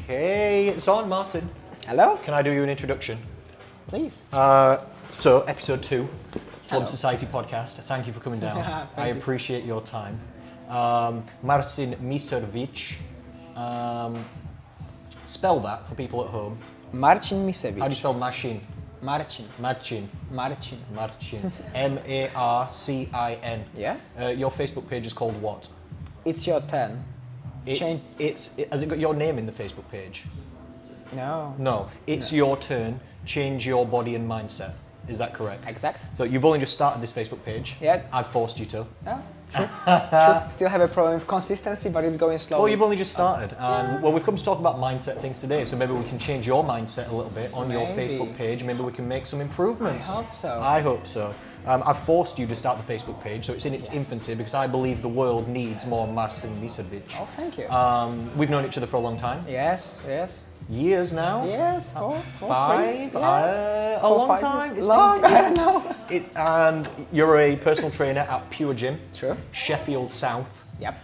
Okay, it's on, Marcin. Hello? Can I do you an introduction? Please. So, episode 2, Slum Hello. Society podcast. Thank you for coming down. Thank I you. appreciate your time. Marcin Misewicz. Spell that for people at home. Marcin Misewicz. How do you spell Marcin? Marcin. Marcin. Marcin. Marcin. M-A-R-C-I-N. Yeah? Your Facebook page is called what? It's your turn. Has it got your name in the Facebook page? No. No, it's your turn. Change your body and mindset. Is that correct? Exact. So you've only just started this Facebook page. Yeah. I've forced you to. Yeah. True. Still have a problem with consistency, but it's going slowly. Well, you've only just started. And well, we've come to talk about mindset things today, so maybe we can change your mindset a little bit on your Maybe. Facebook page. Maybe we can make some improvements. I hope so. I hope so. I've forced you to start the Facebook page, so it's in its infancy because I believe the world needs more Marcin Misewicz. Oh, thank you. We've known each other for a long time. Yes, yes. Years now. Yes, four, Five? three, yeah. A long 5 time. years. It's Long, been- I don't know. And you're a personal trainer at Pure Gym, True. Sheffield South. Yep.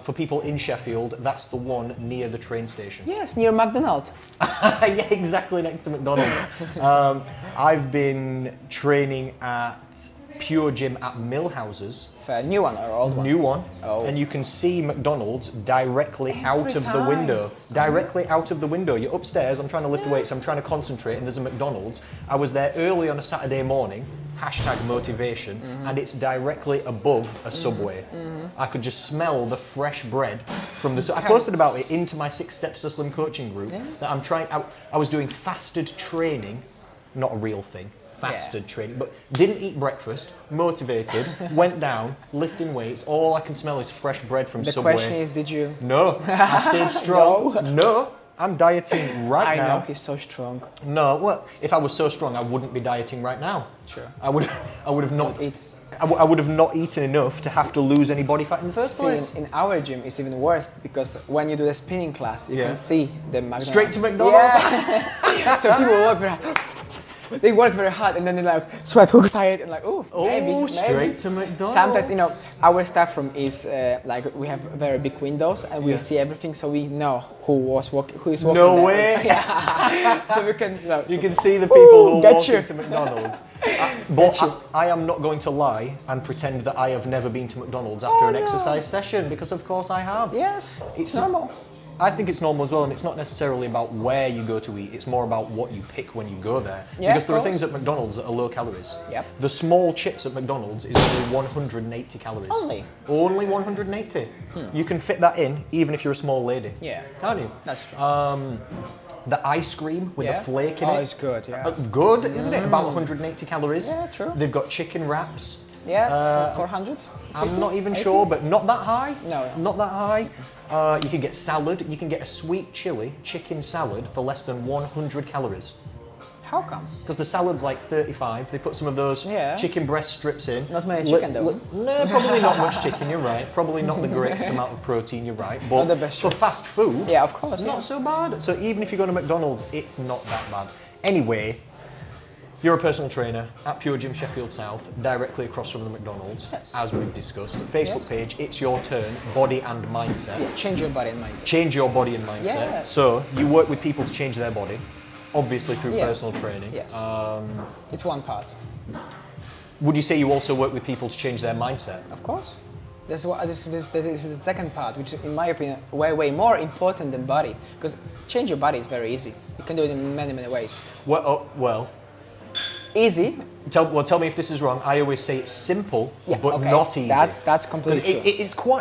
For people in Sheffield, that's the one near the train station. Yes, near McDonald's. Yeah, exactly next to McDonald's. I've been training at Pure Gym at Millhouses. For a new one or old one? New one, Oh. and you can see McDonald's directly out of the time. window. Directly out of the window. You're upstairs, I'm trying to lift weights, I'm trying to concentrate, and there's a McDonald's. I was there early on a Saturday morning, #motivation, and it's directly above a Subway. I could just smell the fresh bread from the... I posted about it into my 6 Steps to Slim coaching group, that I'm trying... I was doing fasted training, not a real thing. Fasted training, but didn't eat breakfast, motivated, went down, lifting weights, all I can smell is fresh bread from The Subway. question is, did you... No, I stayed strong. No, I'm dieting right now. I know, he's so strong. No, well, if I was so strong, I wouldn't be dieting right now. Sure. I would have not... Don't eat. I would have not eaten enough to have to lose any body fat in the first See, place. in our gym, it's even worse because when you do the spinning class, you can see the McDonald's. Straight to McDonald's? Yeah. So people work very hard. They work very hard and then they like sweat, who's tired, and like, oh, maybe. Straight to McDonald's. Sometimes, you know, our staff room is like we have very big windows and we see everything, so we know who is walking. No there. way. Yeah. So we can. You can see the people who get walk you. into McDonald's. But I am not going to lie and pretend that I have never been to McDonald's after an exercise session, because of course I have. Yes, it's normal. I think it's normal as well, and it's not necessarily about where you go to eat, it's more about what you pick when you go there. Yeah, because there are of course. things at McDonald's that are low calories. Yep. The small chips at McDonald's is only 180 calories. Only? Only 180. You can fit that in even if you're a small lady. Yeah. Can't you? That's true. The ice cream with the flake in it. Oh, it's good, yeah. Good, isn't it? About 180 calories. Yeah, true. They've got chicken wraps. Yeah, 400? I'm not even 80? sure, but not that high. No. Not that high. You can get salad. You can get a sweet chili chicken salad for less than 100 calories. How come? Because the salad's like 35. They put some of those chicken breast strips in. Not many chicken though. No, probably not much chicken, you're right. Probably not the greatest amount of protein, you're right. But Not the best for fast food, Yeah, of course. not so bad. So even if you go to McDonald's, it's not that bad. Anyway, you're a personal trainer at Pure Gym Sheffield South, directly across from the McDonald's, as we've discussed. Facebook page, it's your turn, body and mindset. Yeah, change your body and mindset. Change your body and mindset. Yes. So you work with people to change their body, obviously through Yes. personal training. Yes. It's one part. Would you say you also work with people to change their mindset? Of course. This is the second part, which in my opinion, way more important than body. Because change your body is very easy. You can do it in many ways. Well, Easy. tell me if this is wrong. I always say it's simple, Yeah, but okay. not easy. That's completely true.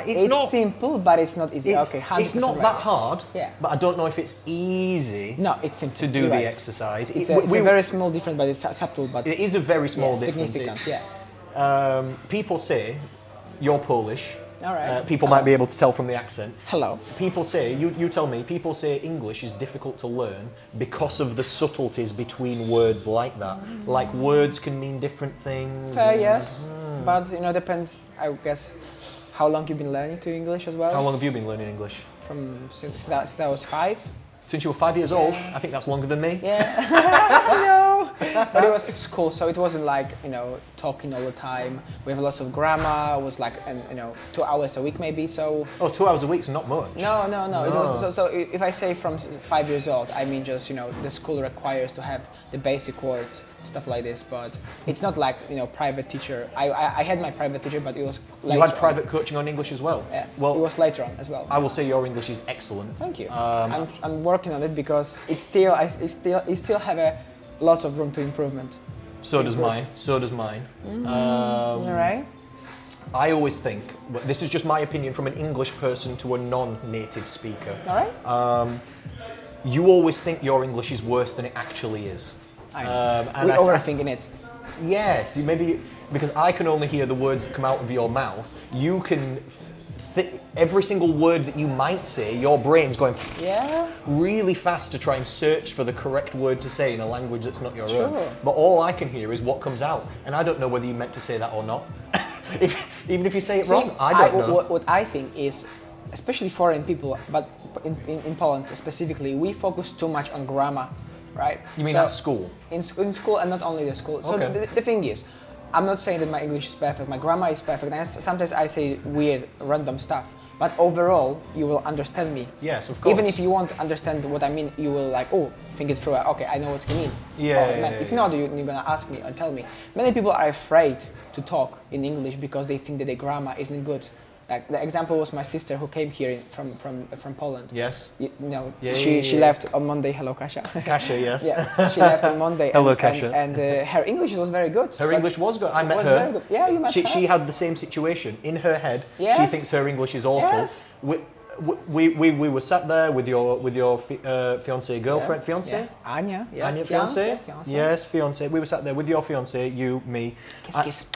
It's not simple, but it's not easy. It's, Okay, 100% it's not right. that hard. Yeah. But I don't know if it's easy. No, it's simple. To do You're the right. exercise. It's a very small difference, but it's subtle. But It is a very small difference. significant. It's- Yeah. People say you're Polish. All right. People might be able to tell from the accent. Hello. People say, you tell me, people say English is difficult to learn because of the subtleties between words like that. Like words can mean different things. Yes, but you know, depends. I guess how long you've been learning to English as well. How long have you been learning English? Since I was 5. Since you were 5 years old? I think that's longer than me. Yeah. No. But it was school, so it wasn't like, talking all the time. We have lots of grammar. It was like, 2 hours a week maybe, so. Oh, 2 hours a week's not much. No. It was, so if I say from 5 years old, I mean just, the school requires to have the basic words, stuff like this, but it's not like, private teacher. I had my private teacher, but it was later. You had private coaching on English as well? Yeah, well, it was later on as well. I will say your English is excellent. Thank you. I'm working on it because it still have lots of room to improvement. So does mine. All right. I always think, but this is just my opinion from an English person to a non-native speaker. All right. You always think your English is worse than it actually is. I know. We're overthinking it. Yes, maybe because I can only hear the words that come out of your mouth. You can. Every single word that you might say, your brain's going really fast to try and search for the correct word to say in a language that's not your own. But all I can hear is what comes out, and I don't know whether you meant to say that or not. Even if you say it wrong, I don't know. What I think is, especially foreign people, but in Poland specifically, we focus too much on grammar, right? You mean at school? In school, and not only the school. So Okay. the thing is, I'm not saying that my English is perfect, my grammar is perfect, and sometimes I say weird, random stuff. But overall, you will understand me. Yes, of course. Even if you won't understand what I mean, you will think it through. Okay, I know what you mean. If not, you're gonna ask me or tell me. Many people are afraid to talk in English because they think that their grammar isn't good. Like the example was my sister who came here from Poland. Yes. She left on Monday. Hello, Kasia. Kasia, yes. Yeah, she left on Monday. Hello, Kasia. And her English was very good. Her English was good. I met her. Very good. Yeah, you met her. She had the same situation in her head. Yes. She thinks her English is awful. Yes. We were sat there with your fiance girlfriend, fiance. Yeah. Anya. Yeah. Anya, fiance. Yes, fiance. We were sat there with your fiance, you, me. Kiss.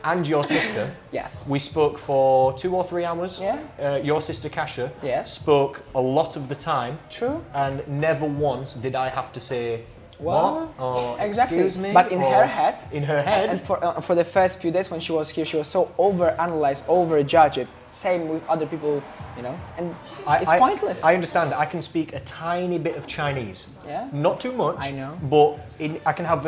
And your sister. Yes. We spoke for 2 or 3 hours. Yeah. Your sister Kasia spoke a lot of the time. True. And never once did I have to say what? Or exactly. Excuse me. But in her head. In her head. And for the first few days when she was here, she was so over-analyzed, over-judged. Same with other people, and it's pointless. I understand. I can speak a tiny bit of Chinese. Yeah. Not too much. I know. But I can have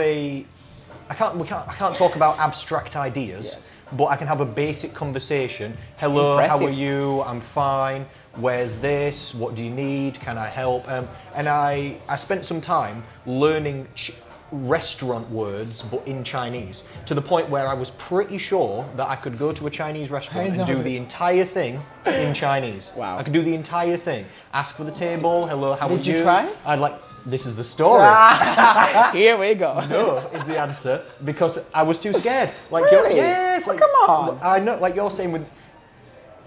I can't talk about abstract ideas, but I can have a basic conversation. Hello, Impressive. how are you? I'm fine. Where's this? What do you need? Can I help? And I spent some time learning restaurant words, but in Chinese, to the point where I was pretty sure that I could go to a Chinese restaurant and do the entire thing in Chinese. Wow. I could do the entire thing. Ask for the table. Hello, how are you? Did you try? This is the story. Here we go. No, is the answer, because I was too scared. Really? Yes. Come on. I know, like you're saying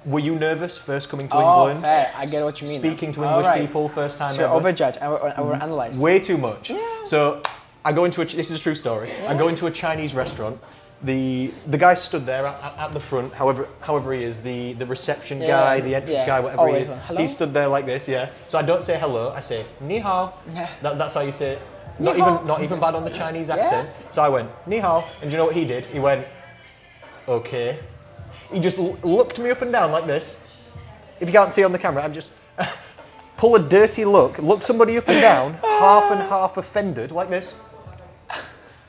were you nervous first coming to England? Fair. I get what you mean. Speaking to English people first time so ever. Overjudge, overanalyze. Way too much. Yeah. So I go into this is a true story. Yeah. I go into a Chinese restaurant. The guy stood there at the front, however he is, the reception guy, the entrance guy, whatever he is. Hello? He stood there like this, So I don't say hello, I say ni hao. Yeah. That's how you say it. Ni hao. Not even bad on the Chinese accent. So I went ni hao, and do you know what he did? He went, okay. He just looked me up and down like this. If you can't see on the camera, I'm just pull a dirty look somebody up and down, half and half offended like this.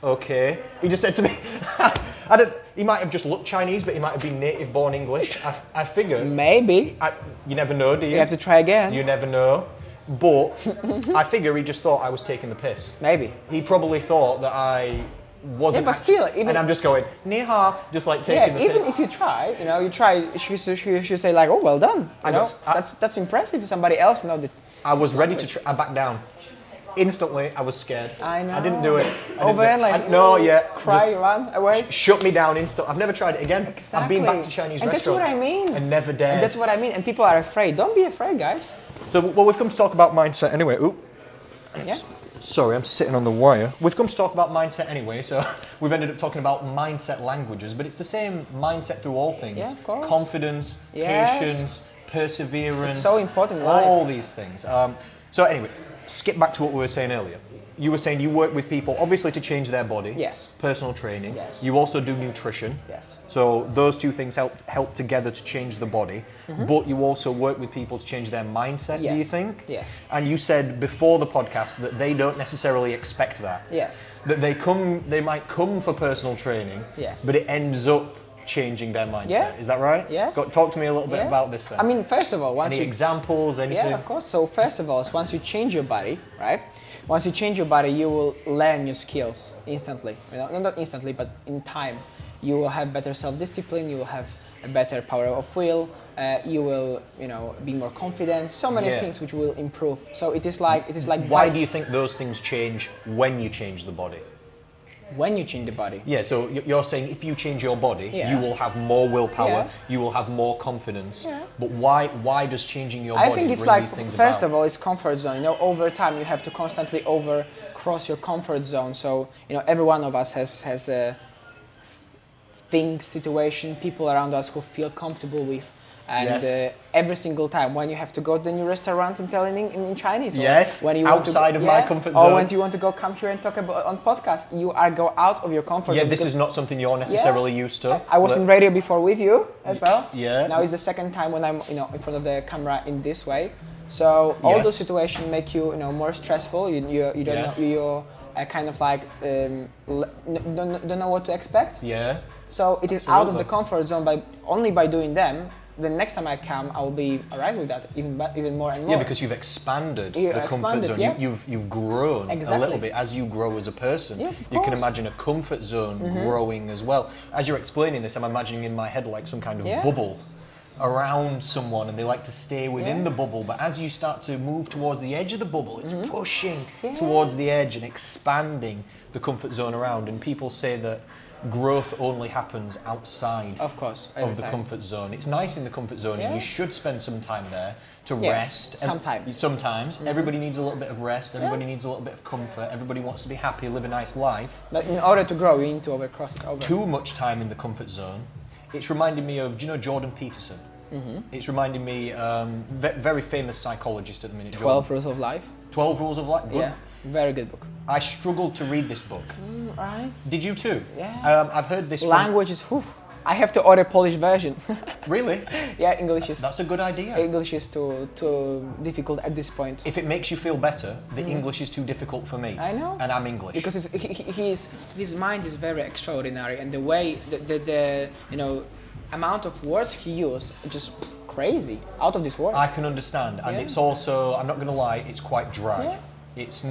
Okay. He just said to me, he might have just looked Chinese, but he might have been native born English. I figure. Maybe. You never know, do you? You have to try again. You never know. But I figure he just thought I was taking the piss. Maybe. He probably thought that I wasn't. Yeah, but still, and I'm just going, ni hao, just like taking the piss. Even if you try, she should say like, oh, well done. That's impressive. Somebody else know that. I was ready to I backed down. Instantly, I was scared. I know. I didn't do it. Cry, run away. Shut me down instantly. I've never tried it again. Exactly. I've been back to Chinese restaurants. That's what I mean. And never dared. And that's what I mean. And people are afraid. Don't be afraid, guys. So, we've come to talk about mindset anyway. Oop. Yeah. Sorry, I'm sitting on the wire. We've come to talk about mindset anyway, so we've ended up talking about mindset languages, but it's the same mindset through all things. Yeah, of course. Confidence, patience, perseverance. It's so important in life. All these things. So anyway, skip back to what we were saying earlier. you were saying you work with people, obviously, to change their body. Yes. Personal training. Yes. You also do nutrition. Yes. So those two things help together to change the body. But you also work with people to change their mindset, Yes. do you think? Yes. And you said before the podcast that they don't necessarily expect that. Yes. That they might come for personal training, Yes. but it ends up changing their mindset. Yeah. Is that right? Yes. Talk to me a little bit Yes. about this then. I mean, first of all, once Any you examples, anything? Yeah, of course. So first of all, once you change your body, right? Once you change your body, you will learn new skills instantly. You know, not instantly, but in time. You will have better self-discipline. You will have a better power of will. You will, be more confident. So many things which will improve. So it is like Why do you think those things change when you change the body? When you change the body. Yeah, so you're saying if you change your body, Yeah. you will have more willpower, Yeah. you will have more confidence. Yeah. But why does changing your I body think it's bring like, these things first about? of all, it's comfort zone. Over time, you have to constantly cross your comfort zone. So, every one of us has a thing, situation, people around us who feel comfortable with. And Yes. Every single time when you have to go to the new restaurants and tell in Chinese, or Yes, when you want outside of my comfort or zone. when you want to go come here and talk about on podcast, you are go out of your comfort Yeah, zone. this because is not something you're necessarily used to. I was in radio before with you as well. Yeah. Now it's the second time when I'm in front of the camera in this way. So all Yes. those situations make you more stressful. You don't Yes. know, you're kind of like don't know what to expect. Yeah. So it is out of Absolutely. the comfort zone only by doing them. The next time I come, I will be alright with that even more and more. Yeah, because you've expanded You the comfort expanded, zone. yeah. You've grown a Exactly. little bit as you grow as a person. Yes, of You can course. imagine a comfort zone growing as well. As you're explaining this, I'm imagining in my head like some kind of Yeah. bubble around someone, and they like to stay within Yeah. the bubble. But as you start to move towards the edge of the bubble, it's pushing Yeah. towards the edge and expanding the comfort zone around. And people say that growth only happens outside Of course, every of the time. comfort zone. It's nice in the comfort zone, and Yeah. you should spend some time there to Yes, rest. And sometimes. Sometimes. Everybody needs a little bit of rest. Everybody needs a little bit of comfort. Everybody wants to be happy, live a nice life. But in order to grow, you need to cross over. Too much time in the comfort zone. It's reminding me of, do you know Jordan Peterson? It's reminding me, very famous psychologist at the minute. 12 Rules of Life. 12 Rules of Life. Good. Yeah, very good book. I struggled to read this book. Right. Did you too? Yeah. I've heard this. Language is. Whew, I have to order Polish version. Really? Yeah, English is. That's a good idea. English is too difficult at this point. If it makes you feel better, the English is too difficult for me. I know. And I'm English. Because his mind is very extraordinary, and the way the amount of words he used just crazy, out of this world. I can understand, and Yeah. it's also, I'm not going to lie, it's quite dry. Yeah. It's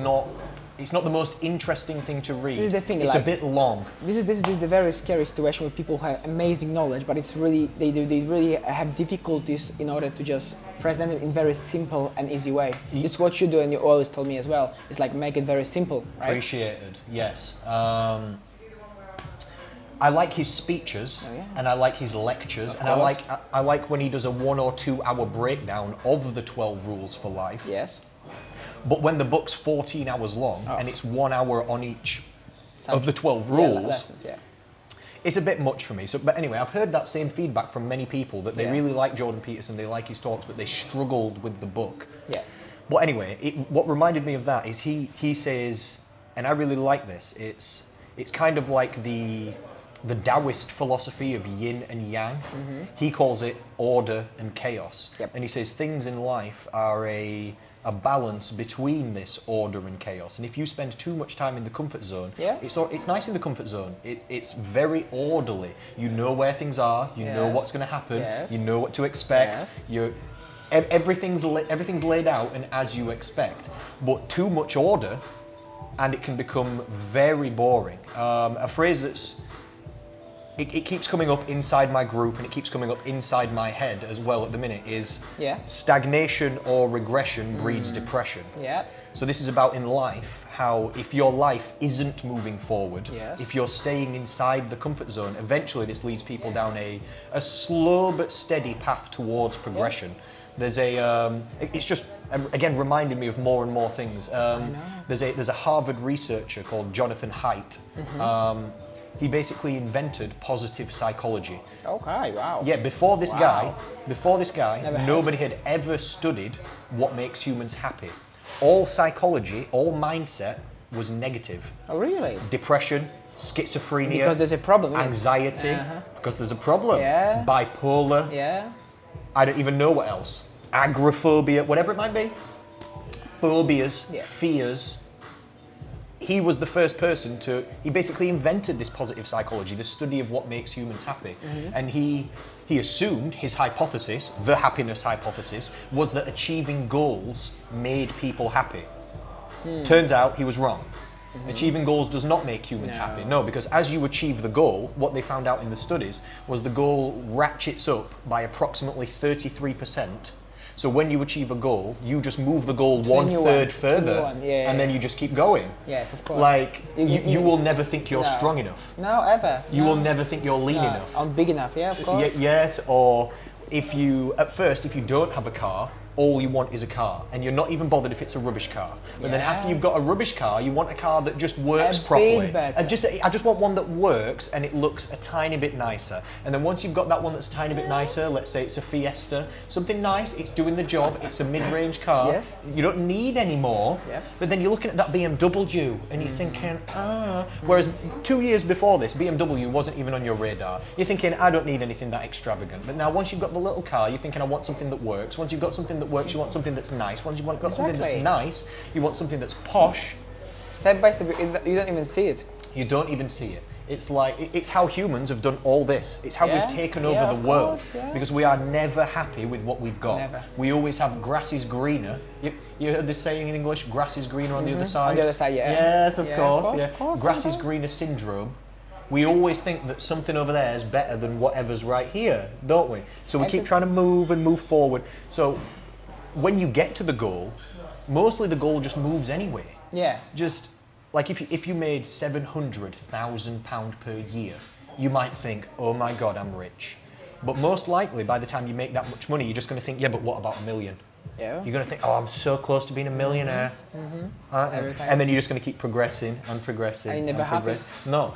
not the most interesting thing to read. This is the thing, it's like- a bit long. This is the very scary situation with people who have amazing knowledge, but it's really they really have difficulties in order to just present it in very simple and easy way. It's what you do, and you always told me as well. It's like make it very simple, right? Appreciated, yes. I like his speeches, Oh, yeah. and I like his lectures, Of and I course. like when he does a 1 or 2 hour breakdown of the 12 rules for life. Yes. But when the book's 14 hours long Oh. and it's 1 hour on each Some- of the 12 Yeah, rules, lessons, yeah. it's a bit much for me. So, but anyway, I've heard that same feedback from many people that they Yeah. really like Jordan Peterson, they like his talks, but they struggled with the book. Yeah. But anyway, what reminded me of that is he says, and I really like this. It's kind of like the Taoist philosophy of yin and yang. He calls it order and chaos. Yep. And he says things in life are a balance between this order and chaos. And if you spend too much time in the comfort zone, Yeah. it's nice in the comfort zone. It's very orderly. You know where things are. You know Yes. what's going to happen. Yes. You know what to expect. Yes. Everything's laid out and as you expect. But too much order, and it can become very boring. A phrase that's it keeps coming up inside my group, and it keeps coming up inside my head as well at the minute, is Yeah. stagnation or regression breeds depression. Yeah. So this is about in life, how if your life isn't moving forward, Yes. if you're staying inside the comfort zone, eventually this leads people down a slow but steady path towards progression. There's it's just, again, reminding me of more and more things. There's a Harvard researcher called Jonathan Haidt. He basically invented positive psychology. Okay. Wow. Yeah, before this Wow. guy, Never had. nobody had ever studied what makes humans happy. All psychology, all mindset was negative. Oh, really? Depression, schizophrenia, Because there's a problem. anxiety, because there's a problem. Yeah. Bipolar. Yeah. I don't even know what else. Agoraphobia, whatever it might be. Phobias, fears. He was the first person he basically invented this positive psychology, the study of what makes humans happy. And he assumed, his hypothesis, the happiness hypothesis, was that achieving goals made people happy. Turns out he was wrong. Achieving goals does not make humans happy. No, because as you achieve the goal, what they found out in the studies was the goal ratchets up by approximately 33%. So when you achieve a goal, you just move the goal one-third further, and then you just keep going. Yes, of course. Like, you will never think you're strong enough. No, ever. You will never think you're lean enough. I'm big enough, yeah, of course. Yes, or if you don't have a car, all you want is a car, and you're not even bothered if it's a rubbish car. But then after you've got a rubbish car, you want a car that just works properly. I just want one that works and it looks a tiny bit nicer. And then once you've got that one that's a tiny bit nicer, let's say it's a Fiesta, something nice, it's doing the job, it's a mid-range car. Yes. You don't need any more. Yep. But then you're looking at that BMW and you're thinking, Whereas 2 years before this, BMW wasn't even on your radar. You're thinking, I don't need anything that extravagant. But now once you've got the little car, you're thinking, I want something that works. Once you've got something that works, you want something that's nice. Once you've got something that's nice, you want something that's posh. Step by step, you don't even see it. You don't even see it. It's like, it's how humans have done all this. It's how we've taken over the world. Because we are never happy with what we've got. Never. We always have grass is greener. You heard this saying in English, grass is greener on the other side? On the other side, Yes, of course. Of course, grass is greener syndrome. We always think that something over there is better than whatever's right here, don't we? So we keep trying to move forward. So when you get to the goal, mostly the goal just moves anyway. Yeah. Just like if you made £700,000 per year, you might think, oh my God, I'm rich. But most likely by the time you make that much money, you're just going to think, yeah, but what about $1 million? Yeah. You're going to think, oh, I'm so close to being a millionaire. And then you're just going to keep progressing and progressing. Are you never happy? No.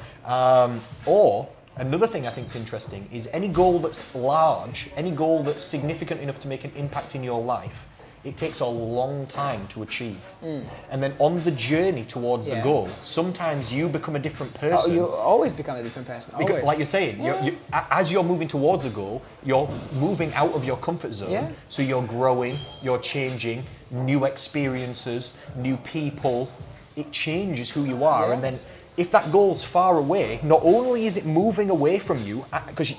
Or another thing I think is interesting is any goal that's large, any goal that's significant enough to make an impact in your life, it takes a long time to achieve. And then on the journey towards the goal, sometimes you become a different person. Oh, you always become a different person. Always. Because, like you're saying, as you're moving towards the goal, you're moving out of your comfort zone. Yeah. So you're growing, you're changing, new experiences, new people. It changes who you are. Yes. And then if that goal's far away, not only is it moving away from you, because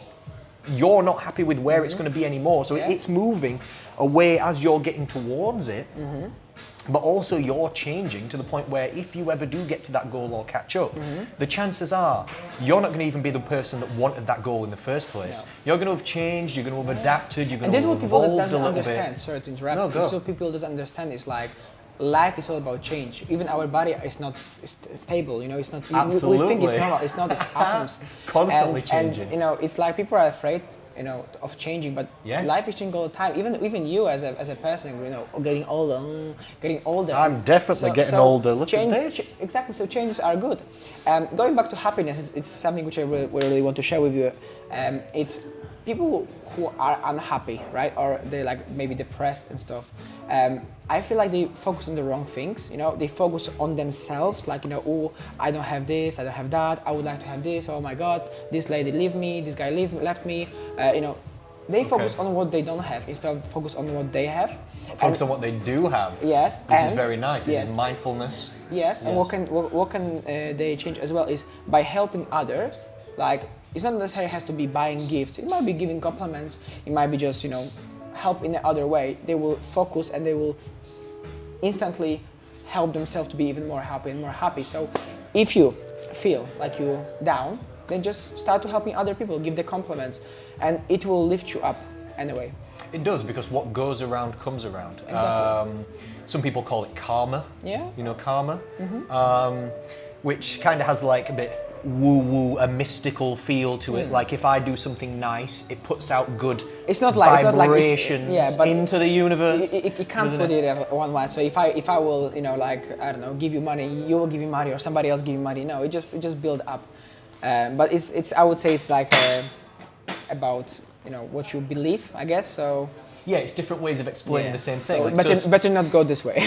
you're not happy with where it's going to be anymore. So it's moving away as you're getting towards it. But also you're changing to the point where if you ever do get to that goal or catch up, the chances are you're not going to even be the person that wanted that goal in the first place. No. You're going to have changed, you're going to have adapted, you're going to have evolved a little bit. And this is what people that doesn't understand. Sorry to interrupt. No, go. So people doesn't understand is like, life is all about change. Even our body is not stable, you know, it's not, Absolutely. we think it's normal, it's not, it's atoms. Constantly changing. And, you know, it's like people are afraid, you know, of changing, but life is changing all the time. Even you as a person, you know, getting older. I'm definitely getting older. Look at this. Exactly, so changes are good. Going back to happiness, it's something which I really want to share with you. It's people who are unhappy, right? Or they're like maybe depressed and stuff. I feel like they focus on the wrong things, you know, they focus on themselves, like, you know, oh, I don't have this, I don't have that, I would like to have this, oh my God, this lady left me, this guy left me, you know, they focus on what they don't have instead of focus on what they have. Focus on what they do have. Yes. This is very nice, this is mindfulness. Yes, and what can they change as well is by helping others, like, it's not necessarily has to be buying gifts, it might be giving compliments, it might be just, you know, help in the other way. They will focus and they will instantly help themselves to be even more happy and more happy. So if you feel like you're down, then just start to helping other people, give the compliments, and it will lift you up anyway. It does, because what goes around comes around. Exactly. Some people call it karma. Yeah. You know, karma, which kind of has like a bit woo-woo, a mystical feel to it. Like if I do something nice, it puts out good vibrations into the universe. It can't put it at one. So if I will, you know, like, I don't know, give you money, you will give me money, or somebody else give you money. No, it just build up. But it's I would say it's like about, you know, what you believe, I guess. So Yeah, it's different ways of explaining the same thing. So Like, better not go this way.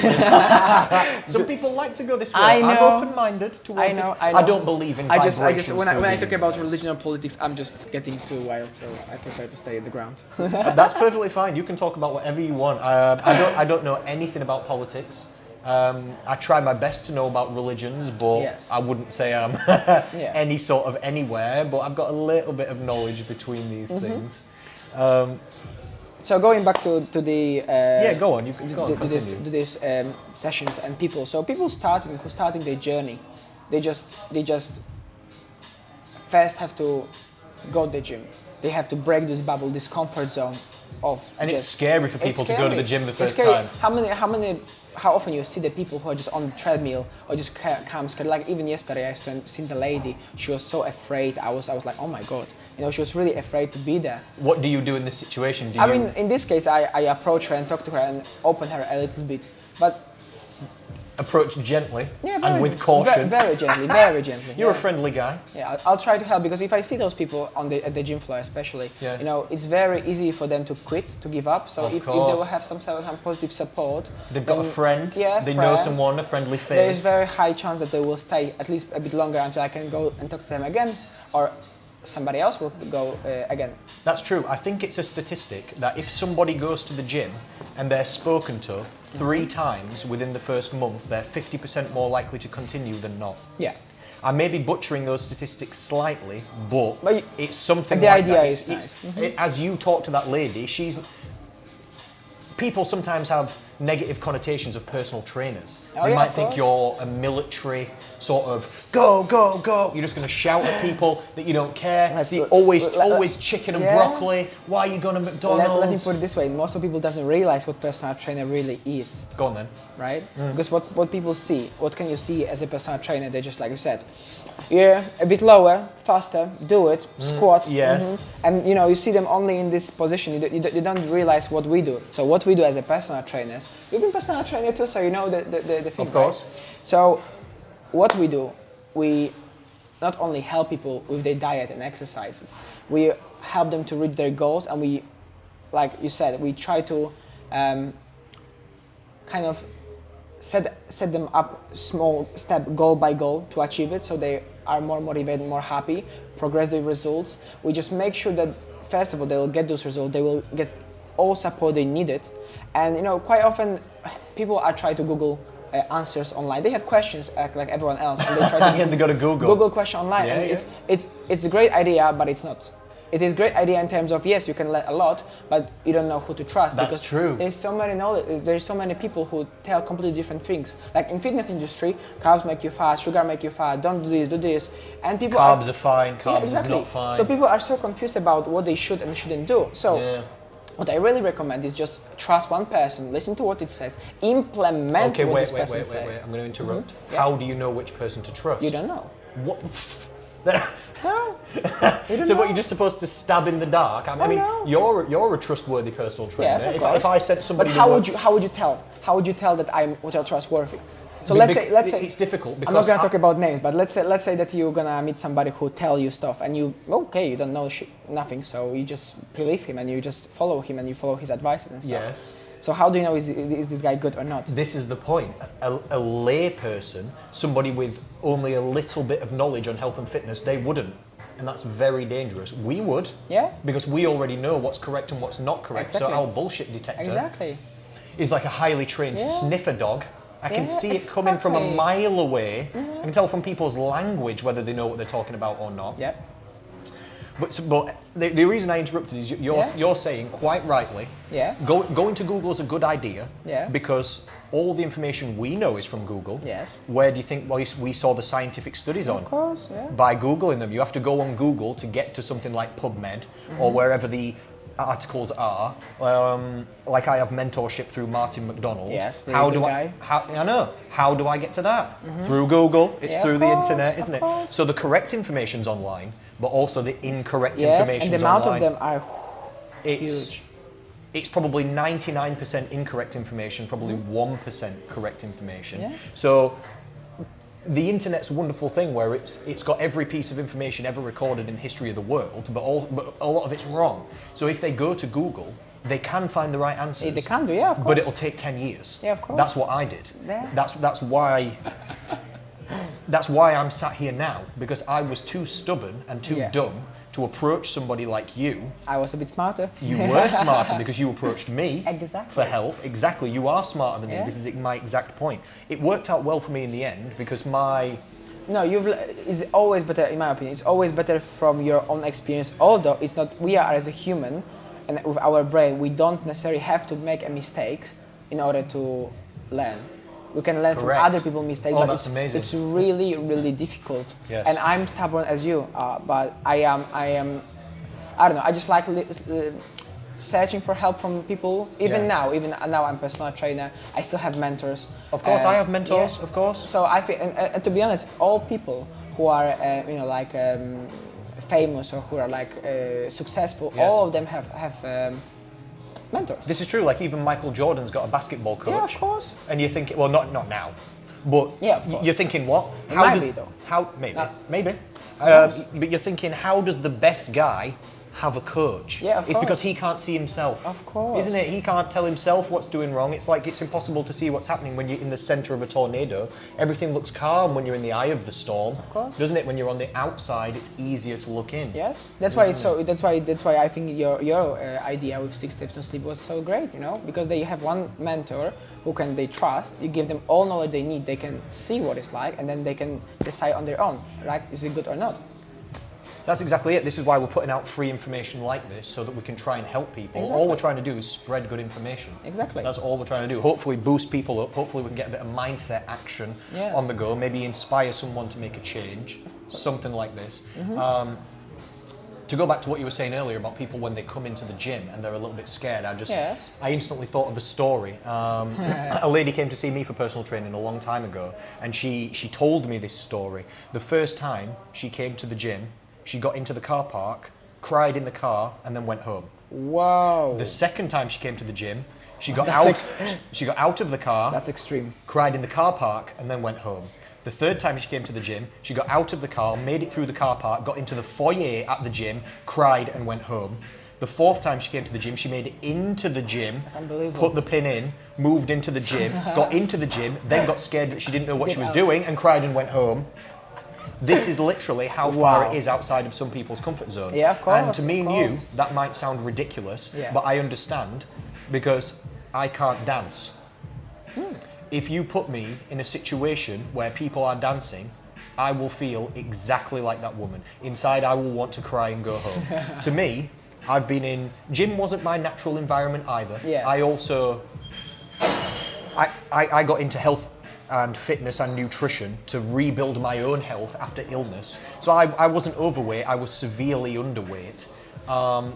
some people like to go this way. I know. I'm open-minded towards I know. I don't believe in vibrations. when I through talk the about universe. religion or politics, I'm just getting too wild, so I prefer to stay at the ground. That's perfectly fine. You can talk about whatever you want. I don't know anything about politics. I try my best to know about religions, but Yes. I wouldn't say I'm any sort of anywhere. But I've got a little bit of knowledge between these things. So going back to the Go on. You can go on. to these sessions and people. So people starting their journey, they just first have to go to the gym. They have to break this bubble, this comfort zone of. And it's scary for people to go to the gym the It's first scary. time. How often you see the people who are just on the treadmill or just come scared? Like even yesterday, I seen the lady. She was so afraid. I was like, oh my god. You know, she was really afraid to be there. What do you do in this situation? I mean, in this case, I approach her and talk to her and open her a little bit, but approach gently yeah, and with caution. Very gently, very gently. You're a friendly guy. Yeah, I'll try to help because if I see those people at the gym floor, especially, you know, it's very easy for them to quit, to give up. So if they will have some positive support, they've got a friend. They know someone, a friendly face. There is very high chance that they will stay at least a bit longer until I can go and talk to them again, or somebody else will go again. That's true. I think it's a statistic that if somebody goes to the gym and they're spoken to 3 times within the first month, they're 50% more likely to continue than not. Yeah. I may be butchering those statistics slightly, but it's something the like idea that. is nice. As you talk to that lady, people sometimes have negative connotations of personal trainers. They might think you're a military sort of go, go, go. You're just going to shout at people that you don't care. Always chicken and broccoli. Why are you going to McDonald's? Let me put it this way. Most of people doesn't realize what personal trainer really is. Go on then. Right? Because what people see, what can you see as a personal trainer? They're just like you said. Yeah, a bit lower, faster, do it, squat. Yes. And you know, you see them only in this position. You don't realize what we do. So what we do as a personal trainers, we've been personal trainer too, so you know the thing. Of course. Right? So what we do, we not only help people with their diet and exercises, we help them to reach their goals, and we, like you said, we try to kind of set them up small step, goal by goal, to achieve it, so they are more motivated, more happy, progress their results. We just make sure that first of all they will get those results, they will get all support they needed. And you know, quite often people are trying to Google answers online. They have questions like everyone else, and they try to they go to Google question online. And it's a great idea, but it's not. It is a great idea in terms of, yes, you can learn a lot, but you don't know who to trust. That's true. There's so many knowledge. There's so many people who tell completely different things. Like in fitness industry, carbs make you fat, sugar make you fat. Don't do this, do this. And people are fine. Carbs is not fine. So people are so confused about what they should and shouldn't do. So what I really recommend is just trust one person, listen to what it says, implement what this person says. Wait. I'm going to interrupt. How do you know which person to trust? You don't know. What? No. So what, you're just supposed to stab in the dark? I mean, you're a trustworthy personal trainer. Yes, of course. If I said somebody, but how would you tell? How would you tell that I'm trustworthy? So let's say it's difficult because I'm not gonna talk about names, but let's say that you're gonna meet somebody who tell you stuff, and you don't know nothing, so you just believe him and you just follow him and you follow his advice and stuff. Yes. So how do you know is this guy good or not? This is the point. A lay person, somebody with only a little bit of knowledge on health and fitness, they wouldn't. And that's very dangerous. We would. Yeah. Because we already know what's correct and what's not correct. Exactly. So our bullshit detector is like a highly trained sniffer dog. I can see it coming from a mile away. I can tell from people's language whether they know what they're talking about or not. Yeah. But the reason I interrupted is you're saying quite rightly. Yeah. Going to Google is a good idea. Yeah. Because all the information we know is from Google. Yes. Where do you think we saw the scientific studies on? Of course. Yeah. By Googling them, you have to go on Google to get to something like PubMed or wherever the articles are. Like I have mentorship through Martin McDonald. Yes. How do I get to that? Through Google. It's through the internet, isn't it? So the correct information's online, but also the incorrect information is online. And the amount of them are huge. It's probably 99% incorrect information, probably 1% correct information. Yeah. So the internet's a wonderful thing where it's got every piece of information ever recorded in the history of the world, but a lot of it's wrong. So if they go to Google they can find the right answers. They can do, yeah, of course. But it'll take 10 years. Yeah, of course. That's what I did. Yeah. That's why. That's why I'm sat here now, because I was too stubborn and too dumb to approach somebody like you. I was a bit smarter. You were smarter because you approached me Exactly. for help. Exactly, you are smarter than me. Yeah. This is my exact point. It worked out well for me in the end because my... No, it's always better, in my opinion, it's always better from your own experience, although it's not, we are as a human, and with our brain, we don't necessarily have to make a mistake in order to learn. We can learn Correct. from other people's mistakes, Oh, but that's amazing. it's really, really difficult. Yes. And I'm stubborn as you, but I don't know, I just like searching for help from people. Even now I'm a personal trainer, I still have mentors. Of course, I have mentors, of course. So I feel, and to be honest, all people who are, famous or who are successful, all of them have mentors. This is true, like even Michael Jordan's got a basketball coach. Yeah, of course. And you're thinking, well, not now, but Yeah, of course. you're thinking what? It might be, though. Maybe. course. But you're thinking, how does the best guy have a coach? Yeah, of It's course. because he can't see himself. Of course. Isn't it? He can't tell himself what's doing wrong. It's like it's impossible to see what's happening when you're in the center of a tornado. Everything looks calm when you're in the eye of the storm. Of course. Doesn't it? When you're on the outside, it's easier to look in. Yes, that's why it's so. That's why I think your idea with 6 Steps to Sleep was so great. You know, because they have one mentor who they trust. You give them all knowledge they need. They can see what it's like, and then they can decide on their own. Right? Is it good or not? That's exactly it. This is why we're putting out free information like this, so that we can try and help people. Exactly. All we're trying to do is spread good information. Exactly. That's all we're trying to do. Hopefully boost people up. Hopefully we can get a bit of mindset action Yes. on the go. Maybe inspire someone to make a change. Something like this. To go back to what you were saying earlier about people when they come into the gym and they're a little bit scared, Yes. I instantly thought of a story. A lady came to see me for personal training a long time ago, and she told me this story. The first time she came to the gym, she got into the car park, cried in the car, and then went home. Wow. The second time she came to the gym, she got That's out of the car, That's extreme. cried in the car park, and then went home. The third time she came to the gym, she got out of the car, made it through the car park, got into the foyer at the gym, cried, and went home. The fourth time she came to the gym, she made it into the gym, That's unbelievable. put the pin in, moved into the gym, got into the gym, then got scared that she didn't know what she was out. doing, and cried and went home. This is literally how far Wow. it is outside of some people's comfort zone. Yeah, of course, And to me of and you, course. that might sound ridiculous, Yeah. but I understand because I can't dance. If you put me in a situation where people are dancing, I will feel exactly like that woman. Inside, I will want to cry and go home. To me, I've been in... Gym wasn't my natural environment either. Yes. I also... I got into health and fitness and nutrition to rebuild my own health after illness. So I wasn't overweight, I was severely underweight.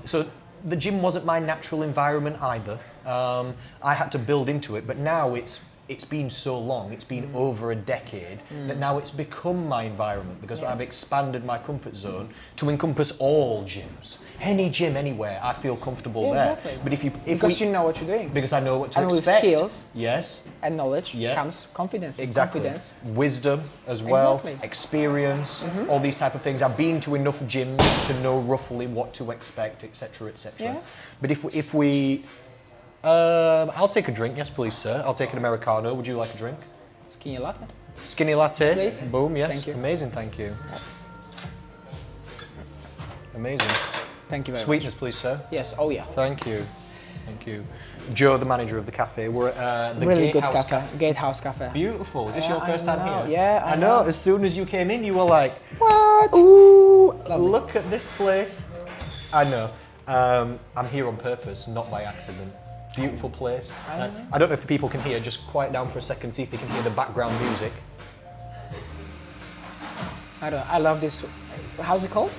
So the gym wasn't my natural environment either. I had to build into it, but now it's been so long, it's been over a decade, that now it's become my environment because I've expanded my comfort zone to encompass all gyms. Any gym anywhere, I feel comfortable there. Exactly. But if Because you know what you're doing. because I know what to And with expect. skills. Yes. And knowledge Yeah. comes confidence. With Exactly. Confidence. Wisdom as well, Exactly. experience, all these type of things. I've been to enough gyms to know roughly what to expect, etc., etc. Yeah. But if we, I'll take a drink. Yes, please, sir. I'll take an Americano. Would you like a drink? Skinny latte. Skinny latte. Please. Boom. Yes. Thank you. Amazing. Thank you. Amazing. Thank you very Sweetness, please, sir. much. Yes. Oh yeah. Thank you. Thank you. Joe, the manager of the cafe. We're at the Really good Gatehouse cafe. Gatehouse Cafe. Beautiful. Is this Yeah, your first I time know. here? Yeah, I I know. know. As soon as you came in, you were like, What? "Ooh, Lovely. look at this place." I know. I'm here on purpose, not by accident. Beautiful place. I don't know if the people can hear. Just quiet down for a second. See if they can hear the background music. I love this. How's it called?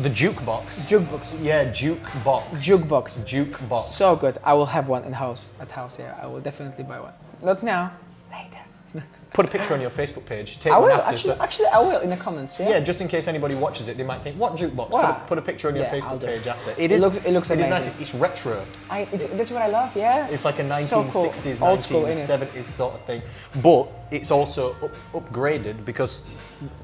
The jukebox. Jukebox. Yeah, jukebox. Jukebox. Jukebox. So good. I will have one in house. At house, yeah. I will definitely buy one. Not now. Later. Put a picture on your Facebook page. Take I one will, after, actually I will in the comments, yeah? Yeah, just in case anybody watches it, they might think, what jukebox? Wow. Put a picture on your Yeah, I'll Facebook do page after. It looks It is amazing. nice. It's retro. That's what I love, yeah? It's like a 1960s, So cool. Old school, innit? 1970s sort of thing. But it's also upgraded because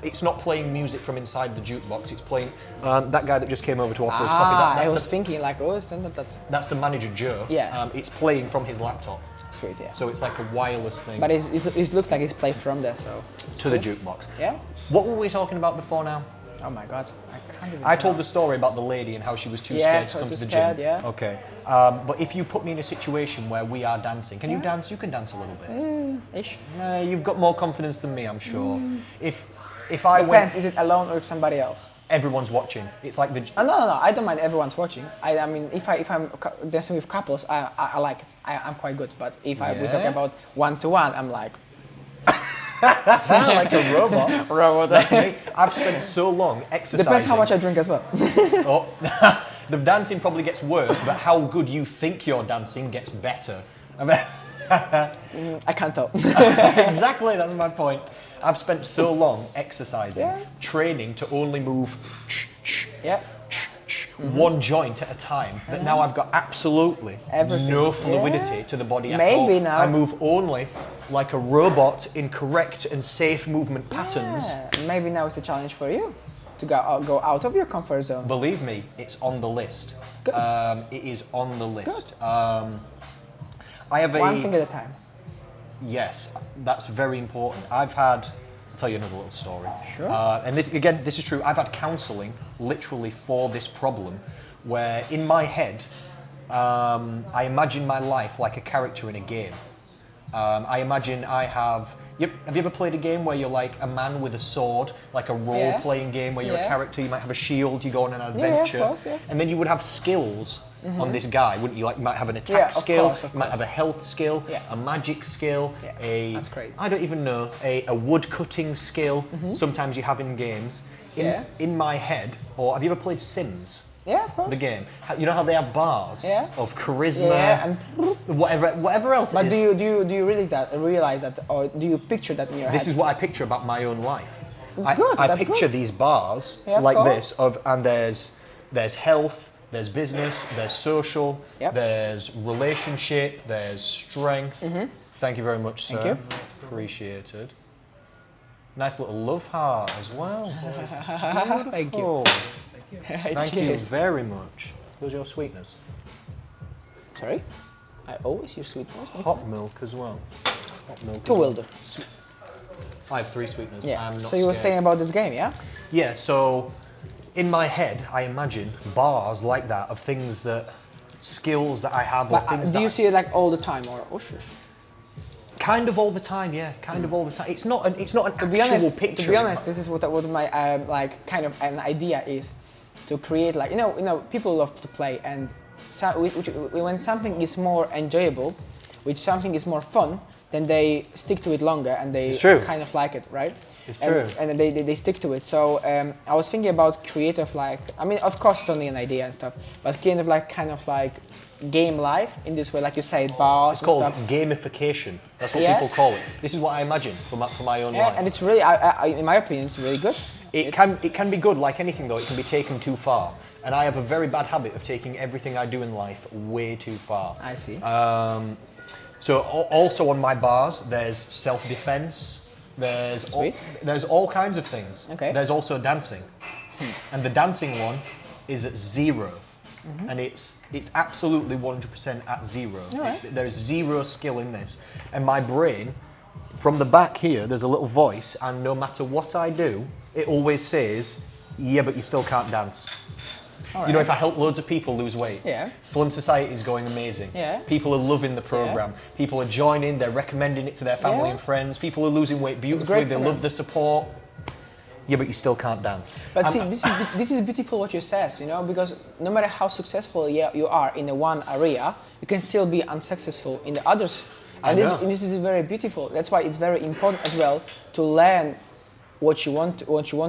it's not playing music from inside the jukebox. It's playing that guy that just came over to offer us coffee. I was thinking like, oh, it's not that. That's the manager, Joe. Yeah. It's playing from his laptop. Sweet, yeah. So it's like a wireless thing. But it looks like it's played from there, so. To the jukebox. Yeah? What were we talking about before now? Oh my god, I can't even. I told the story about the lady and how she was too scared to come to the gym. Yeah. Okay. But if you put me in a situation where we are dancing, can you dance? You can dance a little bit. Ish. You've got more confidence than me, I'm sure. If I Depends, went, is it alone or with somebody else? everyone's watching. It's like the. No, I don't mind everyone's watching. I mean, if I'm dancing with couples, I like it. I'm quite good. But if we talk about one-to-one, I'm like. Like a robot. Robot. That's me. I've spent so long exercising. Depends how much I drink as well. Oh, the dancing probably gets worse, but how good you think you're dancing gets better. I mean, I can't tell. exactly, that's my point. I've spent so long exercising, Yeah. training to only move Yeah. one joint at a time, that now I've got absolutely Everything. no fluidity Yeah. to the body at all. Maybe now. I move only like a robot in correct and safe movement patterns. Yeah. Maybe now it's a challenge for you to go out of your comfort zone. Believe me, it's on the list. Good. It is on the list. I have One thing at a time. Yes, that's very important. I'll tell you another little story. Sure. And this is true. I've had counselling literally for this problem, where in my head, I imagine my life like a character in a game. I imagine I have. Have you ever played a game where you're like a man with a sword, like a role-playing game where you're a character? You might have a shield. You go on an adventure, of course, yeah. and then you would have skills on this guy, wouldn't you? Like you might have an attack skill, of you might have a health skill, Yeah. a magic skill, Yeah, that's great. I don't even know, a wood cutting skill. Sometimes you have in games. In my head, or have you ever played Sims? Yeah, of course. The game. You know how they have bars of charisma, Yeah, and whatever else. but it is. do you realize that, or do you picture that in your head? This is what I picture about my own life. It's good, I that's picture good. these bars Yeah, of like course. this, and there's health, there's business, there's social, Yep. there's relationship, there's strength. Thank you very much, sir. Thank you. Appreciated. Nice little love heart as well. Thank you. Oh, thank you Cheers. very much. Where's your sweetness? Sorry? I always use sweetness. Hot milk as well. Hot milk. Two as well. will do. I have 3 sweeteners. Yeah. I'm not So you were scared. saying about this game, yeah? Yeah, so in my head, I imagine bars like that of things skills that I have, or But things do you that see it like all the time, or shush? kind of all the time, yeah, kind of all the time. It's not an To be actual honest, picture. to be honest, this is what my like kind of an idea is, to create like you know people love to play, and when something is more enjoyable, which something is more fun, then they stick to it longer and they It's true. kind of like it, right? It's and, true. And they stick to it. So I was thinking about creative, like, I mean, of course it's only an idea and stuff, but kind of like game life in this way, like you say, bars It's and called stuff. gamification. That's what Yes. people call it. This is what I imagine for my own Yeah, life. and it's really, in my opinion, it's really good. It can be good, like anything though. It can be taken too far, and I have a very bad habit of taking everything I do in life way too far. I see. So also on my bars, there's self-defense. There's all kinds of things. Okay. There's also dancing, and the dancing one is at 0, and it's absolutely 100% at 0. Alright. There's 0 skill in this, and my brain, from the back here, there's a little voice, and no matter what I do, it always says, "Yeah, but you still can't dance." You know, if I help loads of people lose weight, Yeah. Slim Society is going amazing. Yeah. People are loving the program. People are joining. They're recommending it to their family Yeah. and friends. People are losing weight beautifully. great They program. love the support. Yeah, but you still can't dance. But see, this is beautiful what you says, you know, because no matter how successful you are in the one area, you can still be unsuccessful in the others. And this is very beautiful. That's why it's very important as well to learn what you want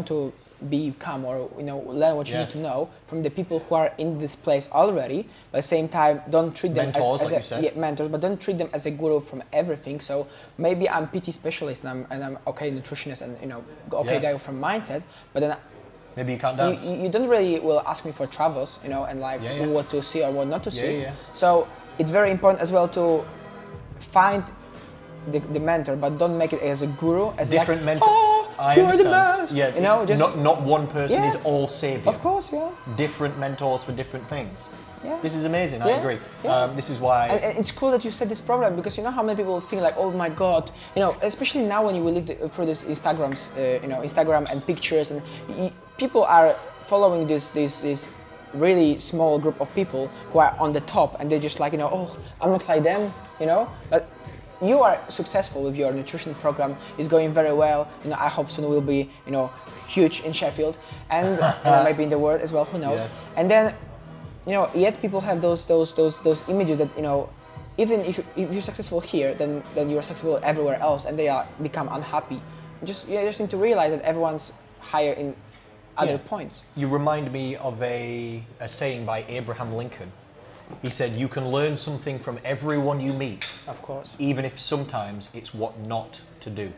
to become or learn what you need to know from the people who are in this place already. But at the same time, don't treat them mentors, as mentors, but don't treat them as a guru from everything. So maybe I'm PT specialist and I'm okay nutritionist and guy from mindset, but then maybe you can't dance. You don't really will ask me for travels, and like what to see or what not to see. Yeah. So it's very important as well to find the mentor, but don't make it as a guru, as different like, mentor. I understand. The best. Yeah, just not one person is all savior. Of course, different mentors for different things. Yeah. This is amazing. I agree. This is why. And it's cool that you said this problem, because how many people think like, oh my God, especially now when you live through this Instagram and pictures, and people are following this really small group of people who are on the top, and they're just like, oh, I'm not like them, but you are successful with your nutrition program. It's going very well. I hope soon we'll be, huge in Sheffield and maybe in the world as well. Who knows? Yes. And then, yet people have those images that even if you're successful here, then you are successful everywhere else, and they become unhappy. You just need to realize that everyone's higher in other points. You remind me of a saying by Abraham Lincoln. He said, you can learn something from everyone you meet. Of course. Even if sometimes it's what not to do.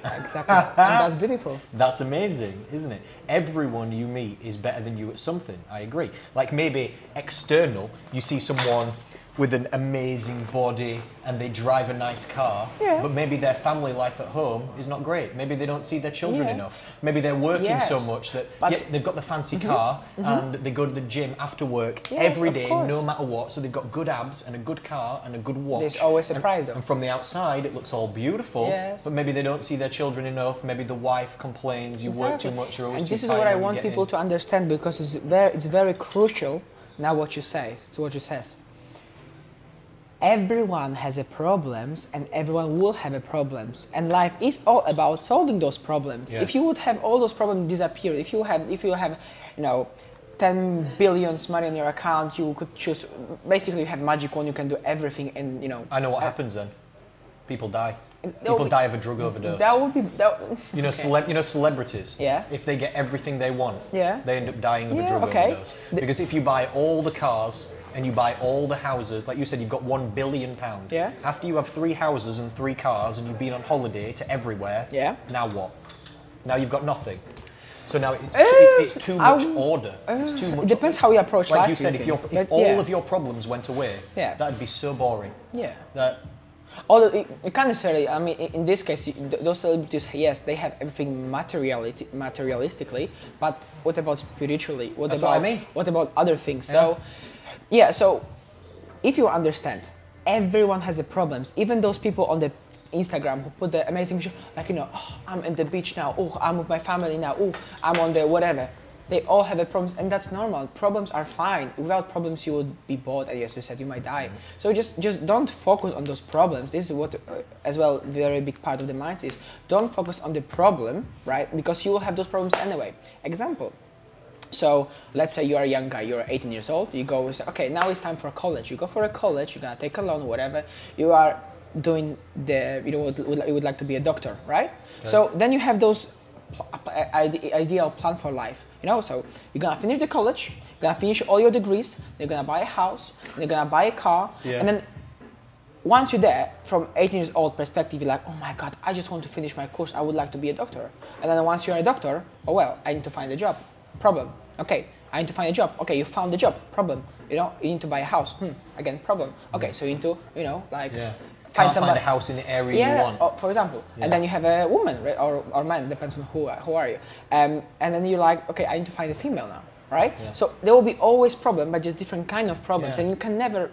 Exactly. And that's beautiful. That's amazing, isn't it? Everyone you meet is better than you at something. I agree. Like maybe external, you see someone with an amazing body and they drive a nice car, but maybe their family life at home is not great. Maybe they don't see their children enough. Maybe they're working so much that they've got the fancy car and they go to the gym after work every day, no matter what. So they've got good abs and a good car and a good watch. There's always a prize though. And from the outside, it looks all beautiful, but maybe they don't see their children enough. Maybe the wife complains, you work too much, you're always too tired. And this is what I want people to understand, because it's very crucial now what you say. So what you says. Everyone has a problems, and everyone will have a problems, and life is all about solving those problems. If you would have all those problems disappear, if you have 10 billion money on your account, you could choose, basically you have magic wand, you can do everything, and I know what happens then. People die. People die of a drug overdose. That would be celebrities. If they get everything they want, they end up dying of a drug overdose. Because if you buy all the cars and you buy all the houses, like you said, you've got £1 billion. After you have 3 houses and 3 cars and you've been on holiday to everywhere, now what? Now you've got nothing. So now it's too much order. It's too much. It depends how you approach life. Like you said, if all of your problems went away, that'd be so boring. Although it can't necessarily, I mean, in this case, those celebrities, yes, they have everything materialistically, but what about spiritually? What about other things? So, so if you understand, everyone has a problems. Even those people on the Instagram who put the amazing picture, like, oh, I'm at the beach now, oh, I'm with my family now, oh, I'm on the whatever. They all have a problems, and that's normal. Problems are fine. Without problems, you would be bored, and as you said, you might die. So just don't focus on those problems. This is what, as well, very big part of the mindset is. Don't focus on the problem, right? Because you will have those problems anyway. Example. So let's say you are a young guy, you're 18 years old. You go and say, okay, now it's time for college. You go for a college. You're gonna take a loan, whatever. You are doing you would like to be a doctor, right? Okay. So then you have those ideal plan for life, so you're gonna finish the college, you're gonna finish all your degrees, you're gonna buy a house, you're gonna buy a car, and then once you're there, from 18 years old perspective, you're like, oh my God, I just want to finish my course, I would like to be a doctor. And then once you're a doctor, oh well, I need to find a job, problem. Okay, I need to find a job. Okay, you found the job, problem. You need to buy a house, again, problem. Okay, so you need to, find a house in the area you want. For example, and then you have a woman, right, or man, depends on who are you. And then you're like, okay, I need to find a female now, right? So there will be always problem, but just different kind of problems, and you can never,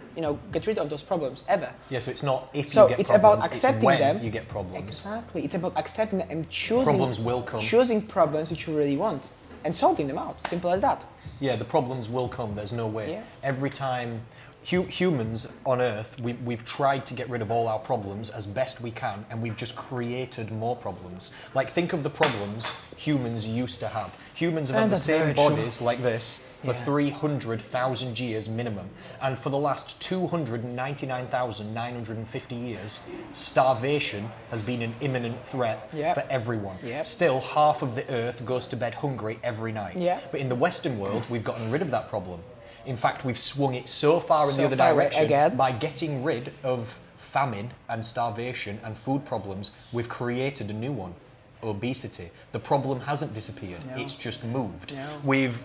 get rid of those problems ever. So it's not if you so get it's problems, about accepting it's when them. you get problems. Exactly, it's about accepting them and choosing. Problems will come. Choosing problems which you really want and solving them out. Simple as that. Yeah, the problems will come. There's no way. Every time. humans on Earth, we've tried to get rid of all our problems as best we can, and we've just created more problems. Like, think of the problems humans used to have. Humans have had the same bodies like this for 300,000 years minimum. And for the last 299,950 years, starvation has been an imminent threat for everyone. Still, half of the Earth goes to bed hungry every night. But in the Western world, we've gotten rid of that problem. In fact, we've swung it so far in the other direction by getting rid of famine and starvation and food problems. We've created a new one: obesity. The problem hasn't disappeared; it's just moved. We've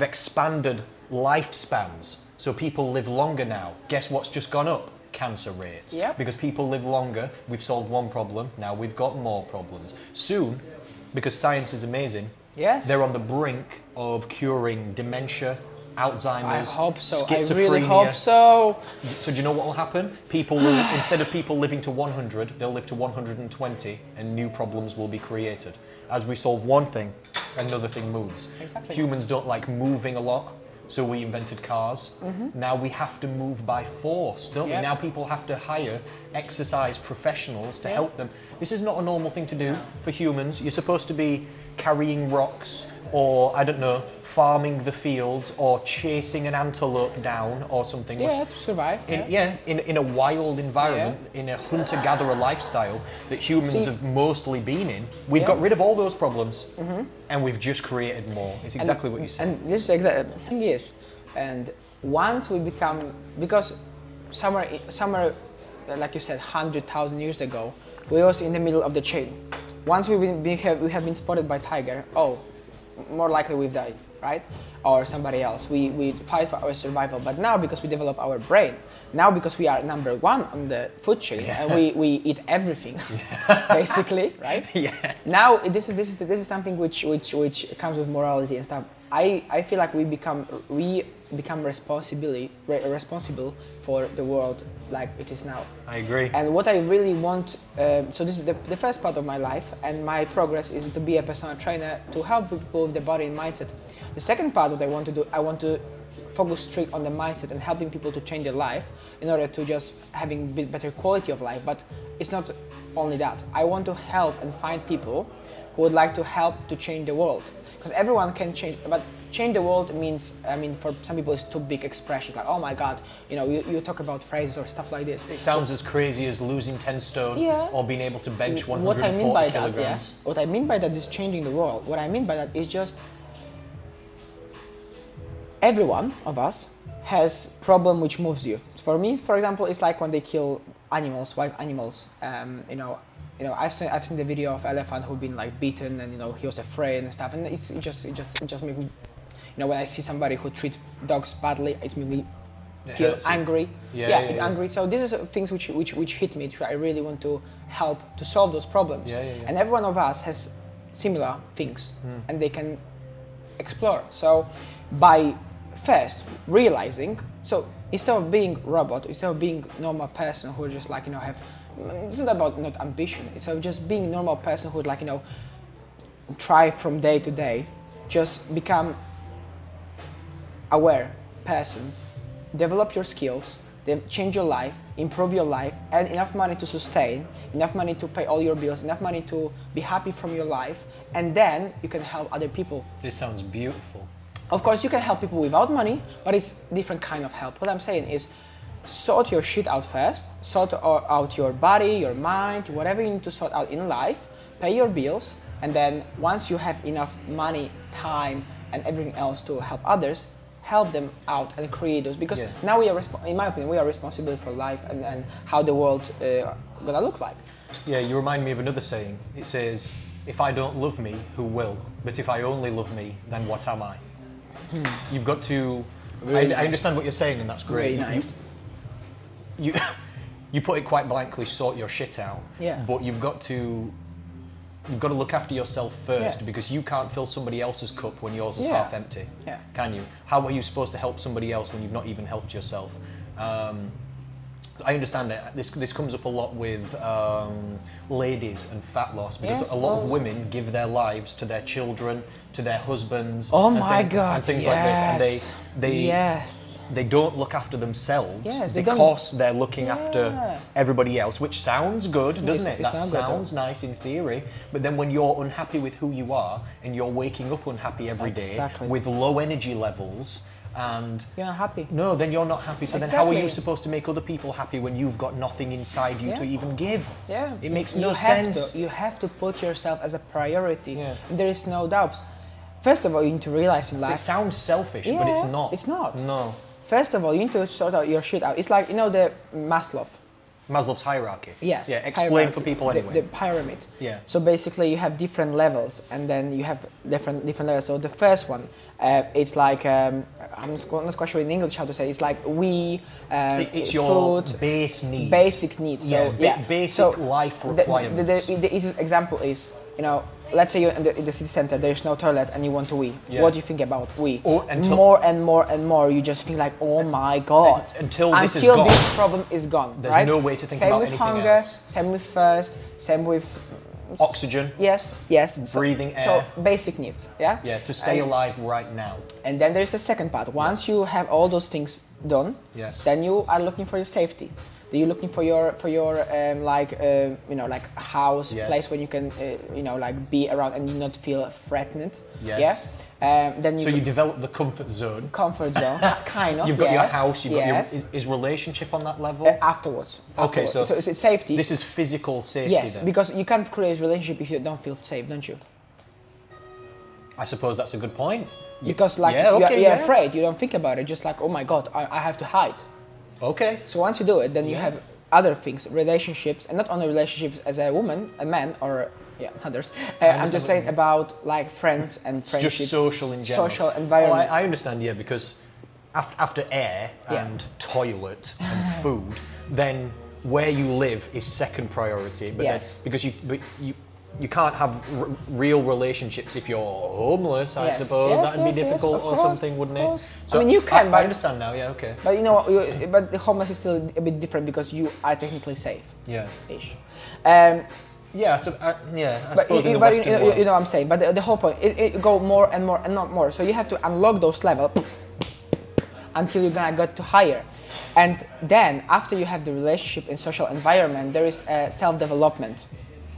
expanded lifespans, so people live longer now. Guess what's just gone up? Cancer rates. Because people live longer, we've solved one problem. Now we've got more problems. Soon, because science is amazing, they're on the brink of curing dementia, Alzheimer's, I hope so. schizophrenia. I really hope so. So do you know what will happen? People will, instead of people living to 100, they'll live to 120, and new problems will be created. As we solve one thing, another thing moves. Exactly. Humans don't like moving a lot, so we invented cars. Now we have to move by force, don't we? Now people have to hire exercise professionals to help them. This is not a normal thing to do for humans. You're supposed to be carrying rocks, or I don't know, farming the fields, or chasing an antelope down or something. To survive. In a wild environment, in a hunter-gatherer lifestyle that humans have mostly been in. We've got rid of all those problems, and we've just created more. It's exactly what you said. And this is exactly the thing is, and once we become, because somewhere, like you said, 100,000 years ago, we were in the middle of the chain. Once we have been spotted by tiger, more likely we've died, right? Or somebody else. We fight for our survival. But now, because we develop our brain, now because we are number one on the food chain, and we eat everything, basically, right? Now this is something which comes with morality and stuff. I feel like we become responsible for the world like it is now. I agree. And what I really want, so this is the first part of my life, and my progress is to be a personal trainer to help people with the body and mindset. The second part, what I want to do, I want to focus straight on the mindset and helping people to change their life in order to just having better quality of life. But it's not only that. I want to help and find people who would like to help to change the world. Because everyone can change, but change the world means, for some people it's too big expressions, like, oh my God, you talk about phrases or stuff like this. It sounds as crazy as losing 10 stone or being able to bench 140 what I mean by kilograms. What I mean by that is changing the world. What I mean by that is just every one of us has problem which moves you. For me, for example, it's like when they kill animals, wild animals. I've seen the video of elephant who've been like beaten, and he was afraid and stuff, and it just made me, when I see somebody who treats dogs badly, it made me feel angry. Angry. So these are things which hit me. I really want to help to solve those problems. And every one of us has similar things, and they can explore. So by first realizing, so instead of being robot, instead of being normal person who just like have, it's not about not ambition, it's about just being a normal person who would like try from day to day, just become aware person, develop your skills, change your life, improve your life, earn enough money to sustain, enough money to pay all your bills, enough money to be happy from your life, and then you can help other people. This sounds beautiful. Of course, you can help people without money, but it's different kind of help. What I'm saying is, sort your shit out first, sort out your body, your mind, whatever you need to sort out in life, pay your bills, and then once you have enough money, time, and everything else to help others, help them out and create those. Because now we are, in my opinion, we are responsible for life and how the world gonna look like. Yeah, you remind me of another saying. It says, if I don't love me, who will? But if I only love me, then what am I? You've got to, Really I understand what you're saying, and that's great. Really nice. You put it quite blankly, sort your shit out. But you've got to look after yourself first, because you can't fill somebody else's cup when yours is half empty. Can you? How are you supposed to help somebody else when you've not even helped yourself? I understand that this comes up a lot with ladies and fat loss, because a lot of women give their lives to their children, to their husbands, oh my God, and things like this, and they don't look after themselves Yes, because they're looking after everybody else, which sounds good, doesn't it? It's That not sounds good, nice in theory, but then when you're unhappy with who you are and you're waking up unhappy every day with low energy levels, and you're not happy. No, then you're not happy. So then how are you supposed to make other people happy when you've got nothing inside you to even give? Yeah. It makes no sense. You have to put yourself as a priority. Yeah. There is no doubts. First of all, you need to realize in life... It sounds selfish, but it's not. It's not. No. First of all, you need to sort out your shit out. It's like, you know, the Maslow's hierarchy. Yes. Yeah, explain for people anyway. The pyramid. Yeah. So basically you have different levels and then you have different levels. So the first one, it's like, I'm not quite sure in English how to say it. It's like it's your food, base needs. Basic needs. So, basic life requirements. The easiest example is, you know, let's say you're in the city center, there's no toilet and you want to wee. Yeah. What do you think about wee? More and more, you just think like, oh my God. Until this problem is gone, there's right? no way to think about anything else. Same with hunger, same with thirst, same with... Oxygen. Yes. Breathing air. So basic needs, yeah? Yeah, to stay alive right now. And then there's a second part. Once you have all those things done, then you are looking for your safety. Then you're looking for your like a house, place where you can like be around and you not feel threatened. Yes. Yeah. Then you develop the comfort zone. Kind of. You've got your house. You've got your. Is relationship on that level? Afterwards. Okay, so it's safety. This is physical safety. Yes, then. because you can't create a relationship if you don't feel safe, don't you? I suppose that's a good point. Because like you're afraid, you don't think about it. Just like, oh my God, I have to hide. Okay. So once you do it, then you have other things, relationships, and not only relationships as a woman, a man, or others. I'm just saying about like friends and friendships. Just social in general. Social environment. I understand, because after air and toilet and food, then where you live is second priority. But because you can't have real relationships if you're homeless, I suppose. That'd be difficult or something, wouldn't it? So I mean, you can. I understand now, okay. But but the homeless is still a bit different because you are technically safe. Yeah. Ish. I suppose in the Western world. You know what I'm saying. But the whole point, it go more and more and not more. So you have to unlock those levels until you're gonna get to higher. And then after you have the relationship and social environment, there is self-development.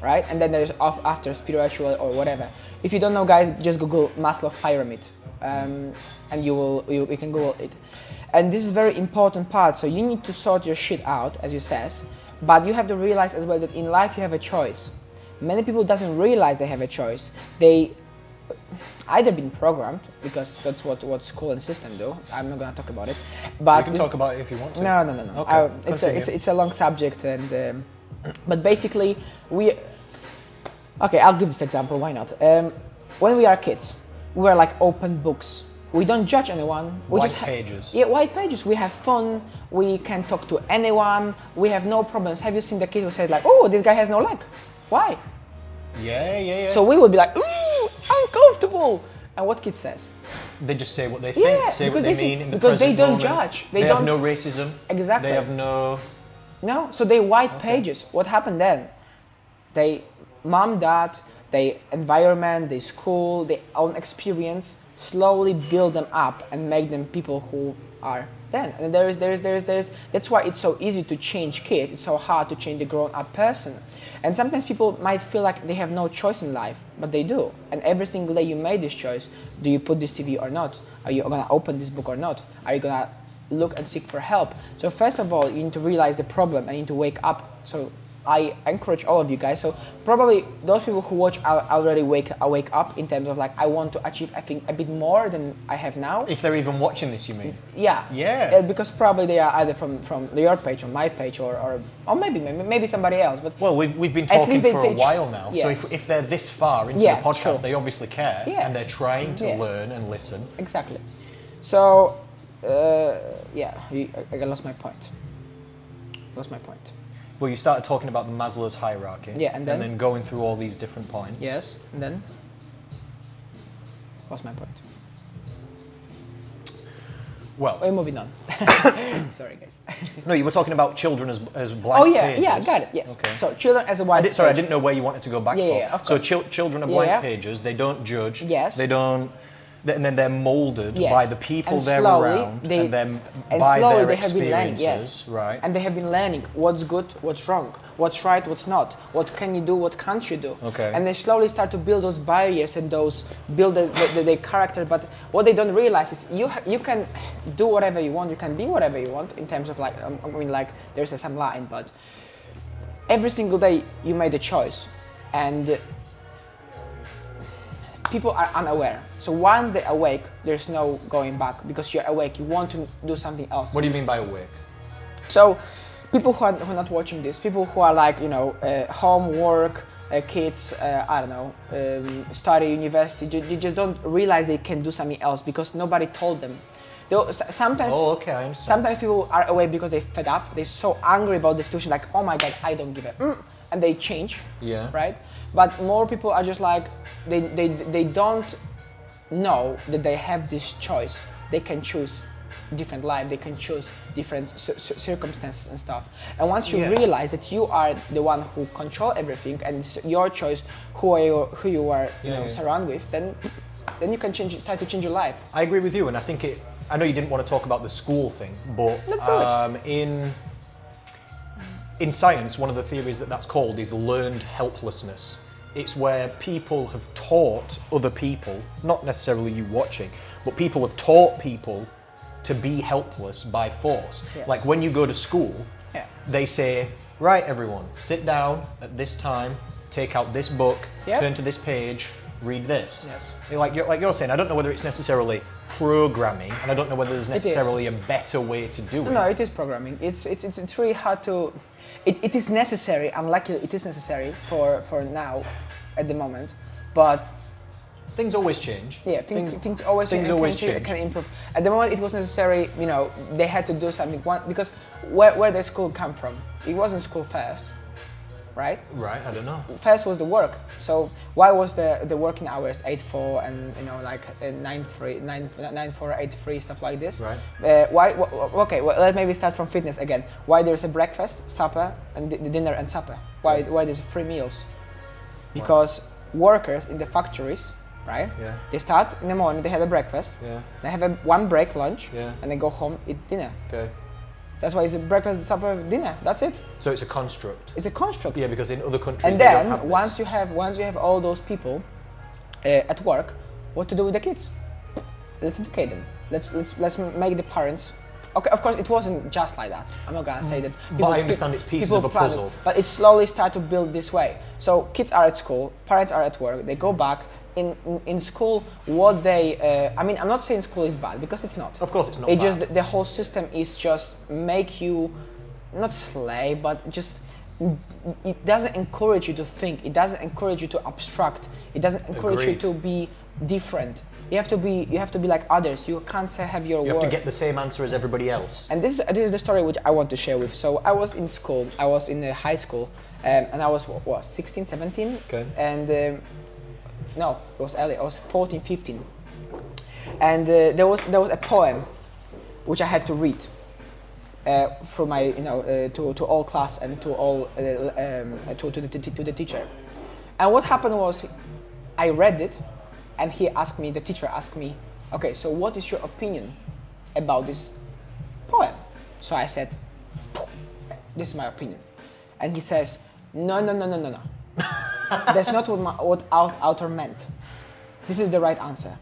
Right? And then there's after spiritual or whatever. If you don't know, guys, just Google Maslow pyramid, and you can Google it. And this is a very important part. So you need to sort your shit out, as you says, but you have to realize as well that in life you have a choice. Many people doesn't realize they have a choice. They either been programmed, because that's what school and system do. I'm not gonna talk about it. But you can talk about it if you want to. No. Okay. It's a long subject and. But basically, I'll give this example, why not? When we are kids, we are like open books. We don't judge anyone. White pages. Yeah, white pages. We have fun. We can talk to anyone. We have no problems. Have you seen the kid who said like, oh, this guy has no leg? Why? Yeah. So we would be like, ooh, uncomfortable. And what kid says? They just say what they think, say what they mean in the because they don't moment. judge. They have no racism. Exactly. They have no... No, so they white pages. What happened then? They, mom, dad, their environment, their school, their own experience, slowly build them up and make them people who are then. And that's why it's so easy to change kid. It's so hard to change the grown-up person. And sometimes people might feel like they have no choice in life, but they do. And every single day you made this choice. Do you put this TV or not? Are you gonna open this book or not? Are you gonna look and seek for help? So first of all, you need to realize the problem and you need to wake up. So I encourage all of you guys. So probably those people who watch already wake up in terms of like, I want to achieve, I think, a bit more than I have now. If they're even watching this, you mean? Yeah. Because probably they are either from your page or my page or maybe somebody else. But well, we've been talking for a while now. Yes. So if they're this far into the podcast, they obviously care and they're trying to learn and listen. Exactly. So I lost my point. Well, you started talking about the Maslow's hierarchy. Yeah, and then going through all these different points. Yes, and then what's my point? Well, we're moving on. Sorry, guys. No, you were talking about children as blank pages. Yeah, got it. Yes. Okay. So children as a white page. I didn't know where you wanted to go back. Yeah, of course. So children are blank pages. They don't judge. Yes. They don't. And then they're molded Yes. by the people And they're slowly around, they- and then And by slowly their they have been learning, experiences, yes. right? And they have been learning what's good, what's wrong, what's right, what's not, what can you do, what can't you do. Okay. And they slowly start to build those barriers and those build their character. But what they don't realize is you can do whatever you want, you can be whatever you want in terms of like, I mean like there's some line, but every single day you made a choice, and people are unaware. So once they awake, there's no going back because you're awake. You want to do something else. What do you mean by awake? So people who are not watching this, people who are like, home, work, kids, I don't know, study, university, you just don't realize they can do something else because nobody told them. Sometimes, Oh, okay, I understand. sometimes people are awake because they're fed up. They're so angry about the situation, like, oh my God, I don't give a and they change, Yeah. right? But more people are just like, they don't know that they have this choice. They can choose different life, they can choose different circumstances and stuff. And once you realize that you are the one who control everything and it's your choice who you are surrounded with, then you can start to change your life. I agree with you, and I think I know you didn't want to talk about the school thing, but Let's do it. In science, one of the theories that's called is learned helplessness. It's where people have taught other people, not necessarily you watching, but people have taught people to be helpless by force. Yes. Like when you go to school, they say, right everyone, sit down at this time, take out this book, turn to this page, read this. Yes. Like you're saying, I don't know whether it's necessarily programming, and I don't know whether there's necessarily a better way to do it. No, it is programming. It's really hard to. It is necessary. Unluckily, it is necessary for now, at the moment, but things always change. yeah, things always change. Can improve. At the moment, it was necessary. They had to do something. Because where the school come from? It wasn't school first, right? Right, I don't know. First was the work. So why was the working hours 8-4 and 9-3, 9-4, 8-3 stuff like this? Right. Why? Okay, well, let's maybe start from fitness again. Why there's a breakfast, supper, and the dinner and supper? Why there's 3 meals? Because workers in the factories, right? Yeah. They start in the morning. They have a breakfast. Yeah. They have one break, lunch, Yeah. and they go home, eat dinner. Okay. That's why it's a breakfast, supper, dinner. That's it. So it's a construct. It's a construct. Yeah, because in other countries And they don't then have this. once you have all those people at work, what to do with the kids? Let's educate them. Let's make the parents. Okay, of course it wasn't just like that. I'm not gonna say that. But I understand it's pieces of a plan it, puzzle. but it slowly started to build this way. So kids are at school, parents are at work. They go back. In school, what they, I'm not saying school is bad because it's not. Of course it's not It bad. just the whole system is just make you, not slave, but just it doesn't encourage you to think. It doesn't encourage you to abstract. It doesn't encourage you Agreed. to be different. You have to be like others. You can't have your You word. have to get the same answer as everybody else. And this is the story which I want to share with. So I was in school. I was in high school, and I was 16, 17. Okay. And no, it was early. I was 14, 15. And there was a poem which I had to read for my to all class and to all to the teacher. And what happened was, I read it, and the teacher asked me, okay, so what is your opinion about this poem? So I said, this is my opinion. And he says, no. That's not what author meant. This is the right answer.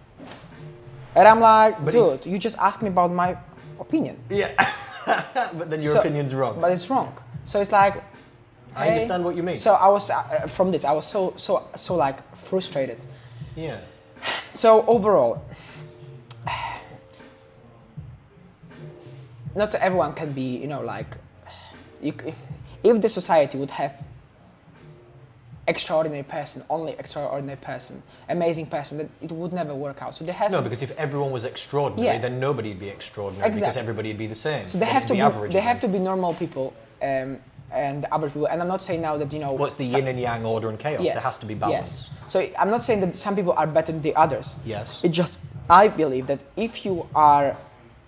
And I'm like, dude, you just asked me about my opinion. Yeah. But then your opinion's wrong. But it's wrong. So it's like, I understand what you mean. So I was from this. I was so like frustrated. Yeah. So overall, not everyone can be, if the society would have extraordinary person, only extraordinary person, amazing person, that it would never work out. So there has because if everyone was extraordinary, then nobody'd be extraordinary because everybody'd be the same. So they have to be normal people and average people. And I'm not saying now that Well, it's the yin and yang, order and chaos. Yes, There has to be balance. Yes. So I'm not saying that some people are better than the others. Yes. It just, I believe that if you are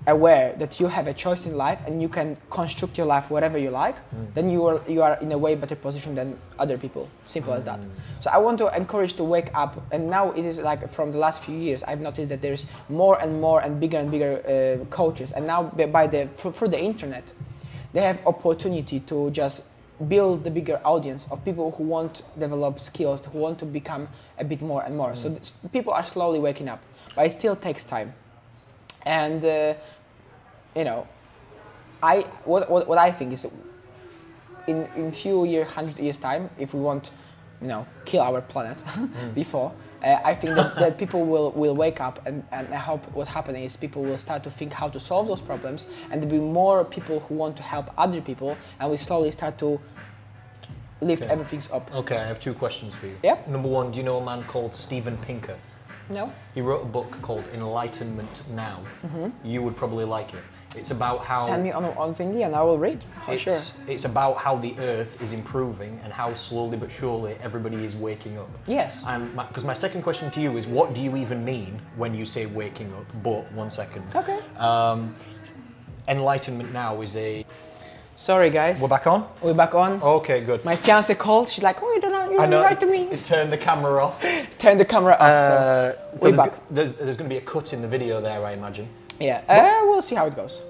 aware that you have a choice in life and you can construct your life whatever you like, then you are in a way better position than other people. Simple as that. So I want to encourage to wake up, and now it is like from the last few years I've noticed that there's more and more and bigger coaches, and now through the internet they have opportunity to just build the bigger audience of people who want to develop skills, who want to become a bit more and more. So people are slowly waking up, but it still takes time. And you know, what I think is, in few years, 100 years time, if we want, you know, kill our planet before, I think that people will wake up, and I hope what's happening is people will start to think how to solve those problems, and there'll be more people who want to help other people, and we slowly start to lift everything up. Okay, I have 2 questions for you. Yeah. Number 1, do you know a man called Steven Pinker? No. He wrote a book called Enlightenment Now. You would probably like it. It's about how... Send me on thingy and I will read, for sure. It's about how the earth is improving and how slowly but surely everybody is waking up. Yes. Because my second question to you is, what do you even mean when you say waking up? But 1 second. Okay. Enlightenment Now is a... Sorry guys. We're back on? We're back on. Okay, good. My fiance called. She's like, "Oh, you don't write to me." Turn the camera off. Turn the camera off. So we're back. There's going to be a cut in the video there, I imagine. Yeah. We'll see how it goes.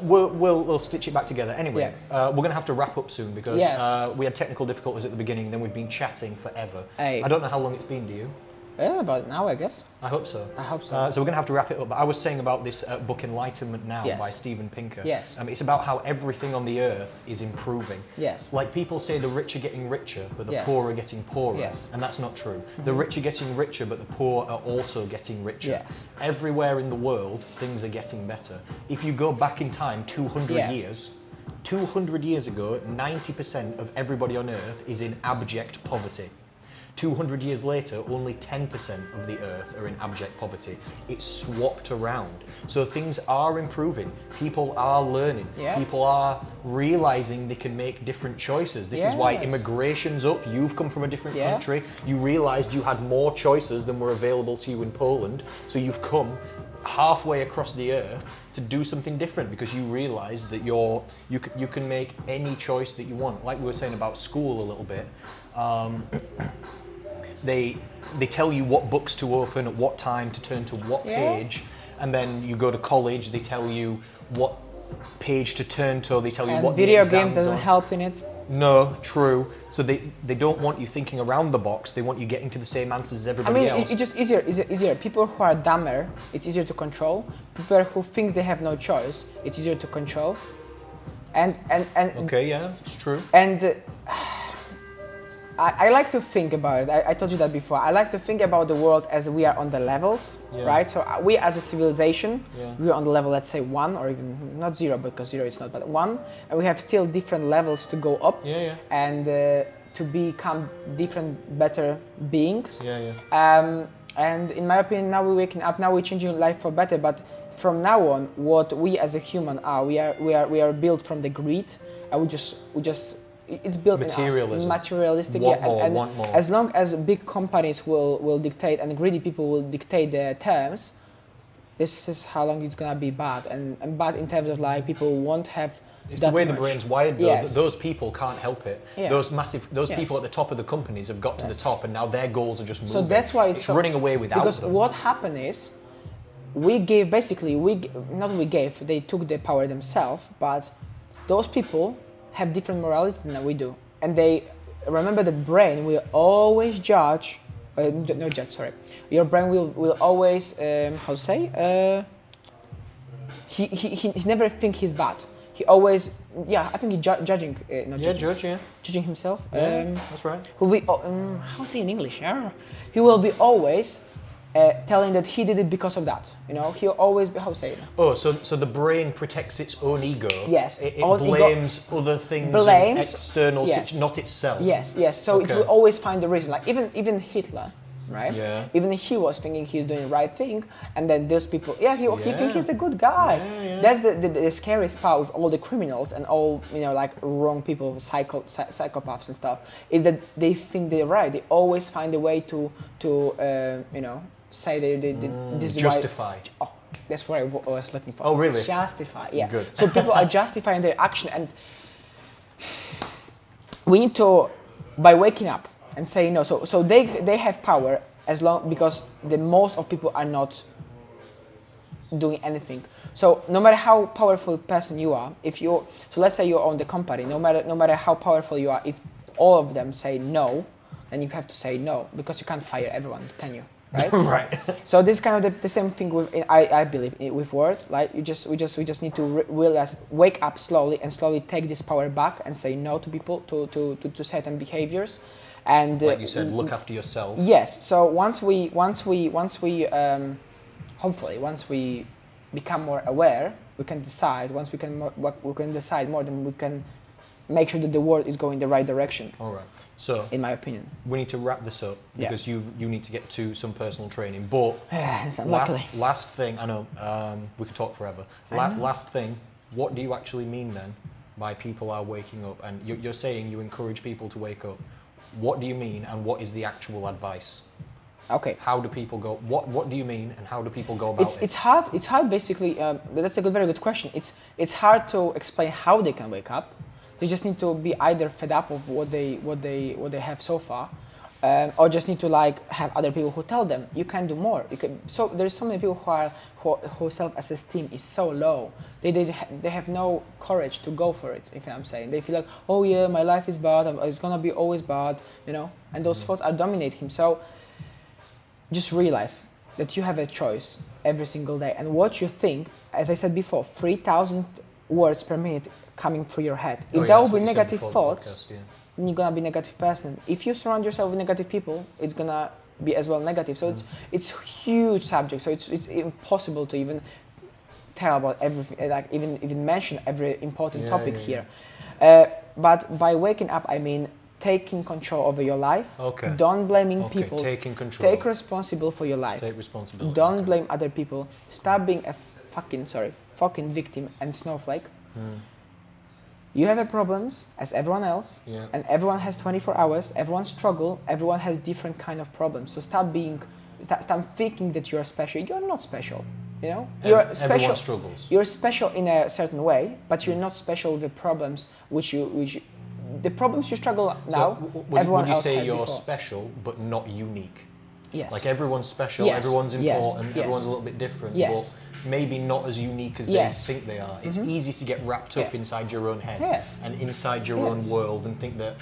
We'll stitch it back together. Anyway, Yeah. we're going to have to wrap up soon because we had technical difficulties at the beginning. Then we've been chatting forever. Hey. I don't know how long it's been. Do you? About now, I guess. I hope so. I hope so. So we're going to have to wrap it up. But I was saying about this book, Enlightenment Now, Yes. by Steven Pinker. Yes. It's about how everything on the earth is improving. Yes. Like people say the rich are getting richer, but the Yes. poor are getting poorer. Yes. And that's not true. The rich are getting richer, but the poor are also getting richer. Yes. Everywhere in the world, things are getting better. If you go back in time 200 years, 200 years ago, 90% of everybody on earth is in abject poverty. 200 years later, only 10% of the earth are in abject poverty. It's swapped around. So things are improving. People are learning. Yeah. People are realizing they can make different choices. This is why Yes. immigration's up. You've come from a different Yeah. country. You realized you had more choices than were available to you in Poland. So you've come halfway across the earth to do something different because you realized that you can make any choice that you want. Like we were saying about school a little bit. They tell you what books to open at what time to turn to what page, and then you go to college. They tell you what page to turn to. They tell you And what video the game exams doesn't are. help in it. No, true. So they don't want you thinking around the box. They want you getting to the same answers as I everybody mean, else. it's just easier. People who are dumber, it's easier to control. People who think they have no choice, it's easier to control. And Okay, yeah, it's true. And I like to think about it. I told you that before. I like to think about the world as we are on the levels, right? So we as a civilization, we are on the level, let's say 1, or even not 0, because 0 is not, but 1. And we have still different levels to go up and to become different, better beings. And in my opinion, now we're waking up, now we're changing life for better. But from now on, what we as a human are, we are built from the greed, and we just it's built materialism. In us, materialistic. Want more. As long as big companies will dictate and greedy people will dictate their terms, this is how long it's gonna be bad. And bad in terms of like people won't have. It's the way the brain's wired though. Yes. Those people can't help it. Yeah. Those people at the top of the companies have got to the top, and now their goals are just moving. So that's why it's running away without because them. what happened is they took the power themselves, but those people have different morality than we do, and they remember that brain will always judge. Your brain will always he never think he's bad. He always judging judging himself. That's right. Will be how say in English? He will be always telling that he did it because of that. You know, he'll always be So the brain protects its own ego. Yes. It blames other things, external, not itself. Yes. So it will always find the reason. Like even Hitler, right? Yeah. Even he was thinking he's doing the right thing, and then those people, he thinks he's a good guy. Yeah. That's the scariest part with all the criminals and all like wrong people, psychopaths and stuff, is that they think they're right. They always find a way to say they this is justified. That's what I was looking for. Oh, really? Justify, yeah. Good. So people are justifying their action, and we need to, by waking up and saying no. So they have power because the most of people are not doing anything. So no matter how powerful person you are, so let's say you own the company, no matter how powerful you are, if all of them say no, then you have to say no, because you can't fire everyone, can you? Right? Right. So this is kind of the same thing I believe with word. Like we just need to realize, wake up slowly and slowly take this power back and say no to people, to certain behaviors, and like you said, look after yourself. Yes. So once we hopefully once we become more aware, we can decide. Once we can decide more, then we can make sure that the world is going the right direction. All right. So, in my opinion, we need to wrap this up because you need to get to some personal training. But last thing, I know we could talk forever. Last thing, what do you actually mean then by people are waking up? And you're saying you encourage people to wake up. What do you mean, and what is the actual advice? Okay. How do people go? What do you mean, and how do people go about it? It's hard. It's hard. Basically, that's a very good question. It's hard to explain how they can wake up. They just need to be either fed up of what they have so far, or just need to have other people who tell them you can do more. So there's so many people who self-esteem is so low. They have no courage to go for it. If I'm saying, they feel like, oh yeah, my life is bad. It's gonna be always bad, And those thoughts are dominate him. So just realize that you have a choice every single day, and what you think. As I said before, 3,000 words per minute coming through your head. If there will be negative thoughts, then you're gonna be a negative person. If you surround yourself with negative people, it's gonna be as well negative. So it's huge subject. So it's impossible to even tell about everything, even mention every important topic here. But by waking up, I mean taking control over your life. Okay. Don't blaming people. Taking control. Take responsibility for your life. Take responsibility. Don't blame other people. Stop being a fucking victim and snowflake. You have problems as everyone else, and everyone has 24 hours. Everyone struggle. Everyone has different kind of problems. So stop thinking that you're special. You're not special. You're special. Everyone struggles. You're special in a certain way, but you're not special with the problems the problems you struggle now. Would you say you're special but not unique? Yes. Like everyone's special, everyone's important, everyone's a little bit different, but maybe not as unique as they think they are. It's easy to get wrapped up inside your own head and inside your own world and think that,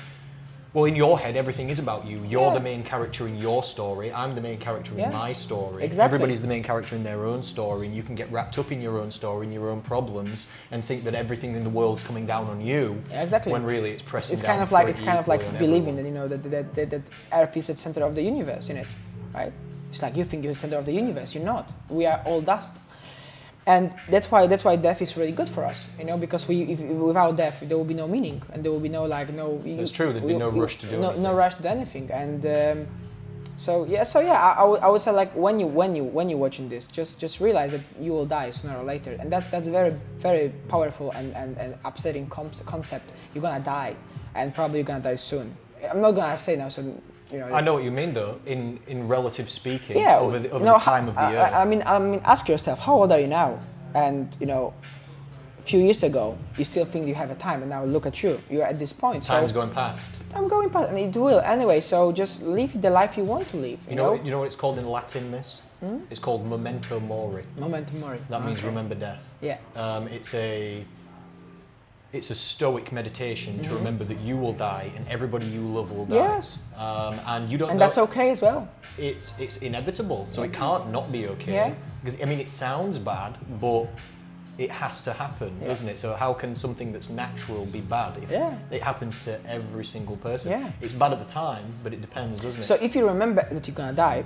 well, in your head, everything is about you. You're the main character in your story. I'm the main character in my story. Exactly. Everybody's the main character in their own story, and you can get wrapped up in your own story and your own problems and think that everything in the world's coming down on you. Exactly. When really it's pressing it's down. It's kind of like believing that Earth is at the center of the universe, right? It's like you think you're the center of the universe. You're not. We are all dust. And that's why death is really good for us, because without death there will be no meaning, and there will be no. It's true. There'd be no rush to do anything. No rush to do anything, and I would say when you're watching this, just realize that you will die sooner or later, and that's very very powerful and upsetting concept. You're gonna die, and probably you're gonna die soon. I'm not gonna say now, so. I know what you mean, though. In relative speaking, over the time of the year. I mean, ask yourself, how old are you now? And a few years ago, you still think you have a time, and now look at you. You're at this point. Time's going past. I'm going past, and it will anyway. So just live the life you want to live. You know what it's called in Latin, Miss? It's called memento mori. Memento mori. That means remember death. Yeah. It's a stoic meditation to remember that you will die and everybody you love will die. Yes. And you don't. And that's okay as well. It's inevitable, so it can't not be okay. Yeah. Because it sounds bad, but it has to happen, doesn't it? So how can something that's natural be bad if it happens to every single person? Yeah. It's bad at the time, but it depends, doesn't it? So if you remember that you're gonna die,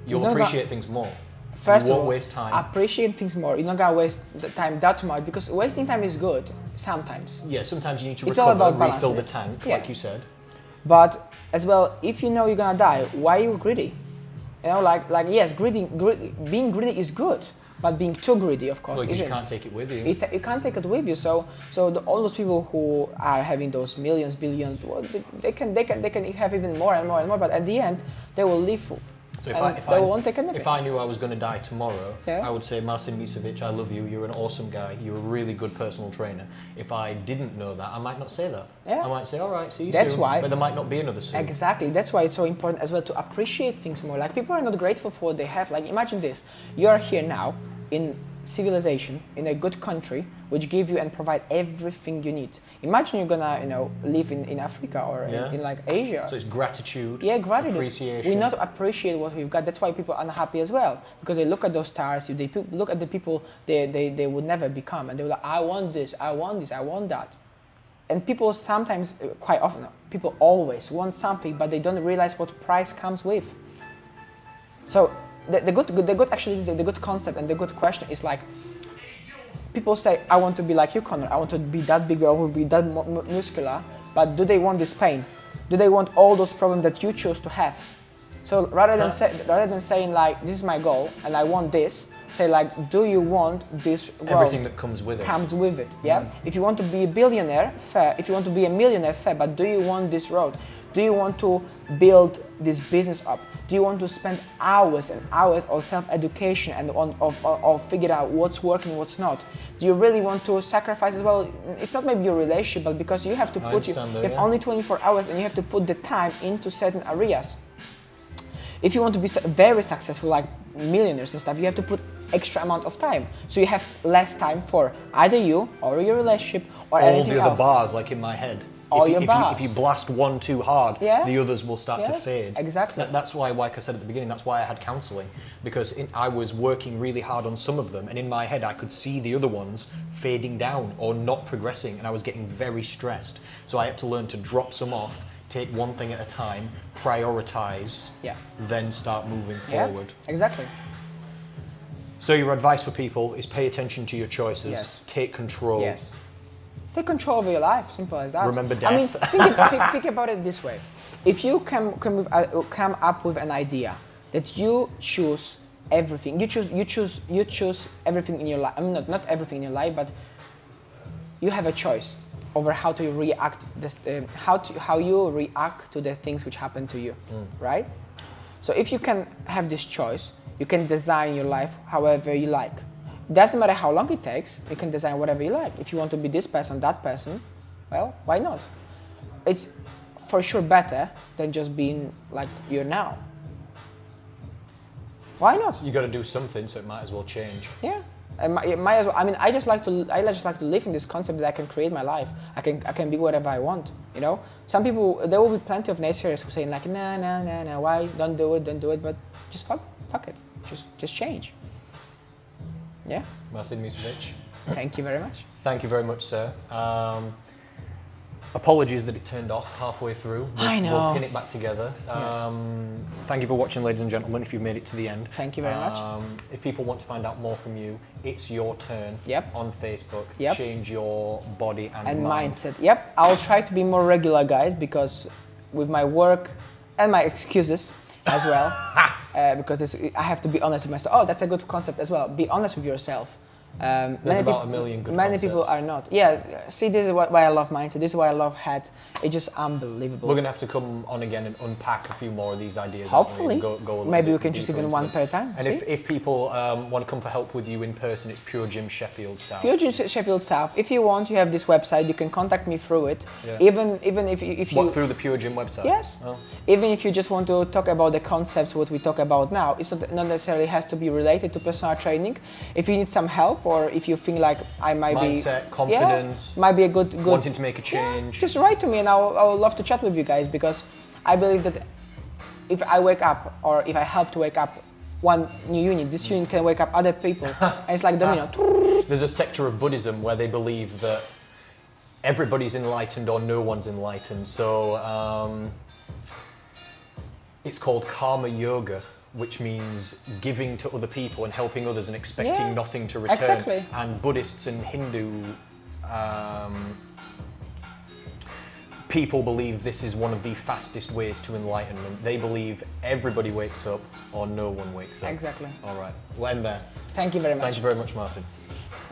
you'll appreciate things more. First you of won't all, waste time. Appreciate things more. You're not gonna waste the time that much, because wasting time is good sometimes. Yeah, sometimes you need to it's all recover, about refill the tank, like you said. But as well, if you know you're gonna die, why are you greedy? Yes, being greedy is good, but being too greedy, of course, because you can't take it with you. You can't take it with you. So all those people who are having those millions, billions, well, they can have even more and more and more. But at the end, they will live So they won't take anything. If I knew I was going to die tomorrow, Yeah. I would say, Marcin Misewicz, I love you, you're an awesome guy, you're a really good personal trainer. If I didn't know that, I might not say that. Yeah. I might say, all right, see you That's soon, why, but there might not be another soon. Exactly, that's why it's so important as well to appreciate things more. Like, people are not grateful for what they have. Like, imagine this, you are here now in civilization, in a good country, which give you and provide everything you need. Imagine you're gonna, live in Africa or in like Asia. So it's gratitude, Gratitude. appreciation. We not appreciate what we've got. That's why people are unhappy as well, because they look at those stars, they look at the people they would never become, and they're like, I want this, I want this, I want that. And people sometimes, quite often, people always want something, but they don't realize what price comes with. So the good concept and the good question is like, people say, I want to be like you, Connor. I want to be that big, I want to be that muscular. But do they want this pain? Do they want all those problems that you chose to have? So rather than saying like, this is my goal and I want this, say like, do you want this road? Everything that comes with it. Comes with it, yeah? If you want to be a billionaire, fair. If you want to be a millionaire, fair. But do you want this road? Do you want to build this business up? Do you want to spend hours and hours of self-education and of figure out what's working, what's not? Do you really want to sacrifice as well? It's not maybe your relationship, but because you have to you have only 24 hours and you have to put the time into certain areas. If you want to be very successful, like millionaires and stuff, you have to put extra amount of time. So you have less time for either you or your relationship or anything else. All the other bars, like in my head. If you blast one too hard, the others will start to fade. Exactly. That's why, like I said at the beginning, that's why I had counselling, because I was working really hard on some of them, and in my head I could see the other ones fading down or not progressing, and I was getting very stressed. So I had to learn to drop some off, take one thing at a time, prioritize, then start moving forward. Exactly. So your advice for people is pay attention to your choices, take control. Yes. Take control of your life, simple as that. Remember death. I mean, think about it this way. If you come up with an idea that you choose everything, you choose everything in your life. I mean, not everything in your life, but you have a choice over how to react, how you react to the things which happen to you, right? So if you can have this choice, you can design your life however you like. Doesn't matter how long it takes, you can design whatever you like. If you want to be this person, that person, well, why not? It's for sure better than just being like you're now. Why not? You got to do something, so it might as well change. Yeah, it might as well. I mean, I just like to live in this concept that I can create my life. I can be whatever I want. You know, some people, there will be plenty of naysayers who saying like, nah, why? Don't do it. But just fuck it. Just change. Yeah. Marcin Misewicz. Thank you very much. Thank you very much, sir. Apologies that it turned off halfway through. I know. We'll pin it back together. Thank you for watching, ladies and gentlemen, if you've made it to the end. Thank you very much. If people want to find out more from you, it's your turn on Facebook. Change your body and mindset. Yep. I'll try to be more regular, guys, because with my work and my excuses as well, because I have to be honest with myself. Oh, that's a good concept as well. Be honest with yourself. There's about a million good Many concepts. people are not. Yeah, see, this is why I love mindset. This is why I love head. It's just unbelievable. We're going to have to come on again and unpack a few more of these ideas. Hopefully. Go Maybe we can just even one per time. And if people want to come for help with you in person, it's Pure Gym Sheffield South. Pure Gym Sheffield South. If you want, you have this website. You can contact me through it. Yeah. Even if you through the Pure Gym website? Yes. Oh. Even if you just want to talk about the concepts what we talk about now, it's not necessarily has to be related to personal training. If you need some help, or if you think like I might mindset, confidence, might be a good wanting to make a change. Just write to me, and I would love to chat with you guys, because I believe that if I wake up, or if I help to wake up one new unit, this unit can wake up other people, and it's like domino. There's a sector of Buddhism where they believe that everybody's enlightened or no one's enlightened. So it's called karma yoga, which means giving to other people and helping others and expecting nothing to return. Exactly. And Buddhists and Hindu people believe this is one of the fastest ways to enlightenment. They believe everybody wakes up or no one wakes up. Exactly. All right, we'll end there. Thank you very much. Thank you very much, Marcin.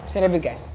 See you in a bit, guys.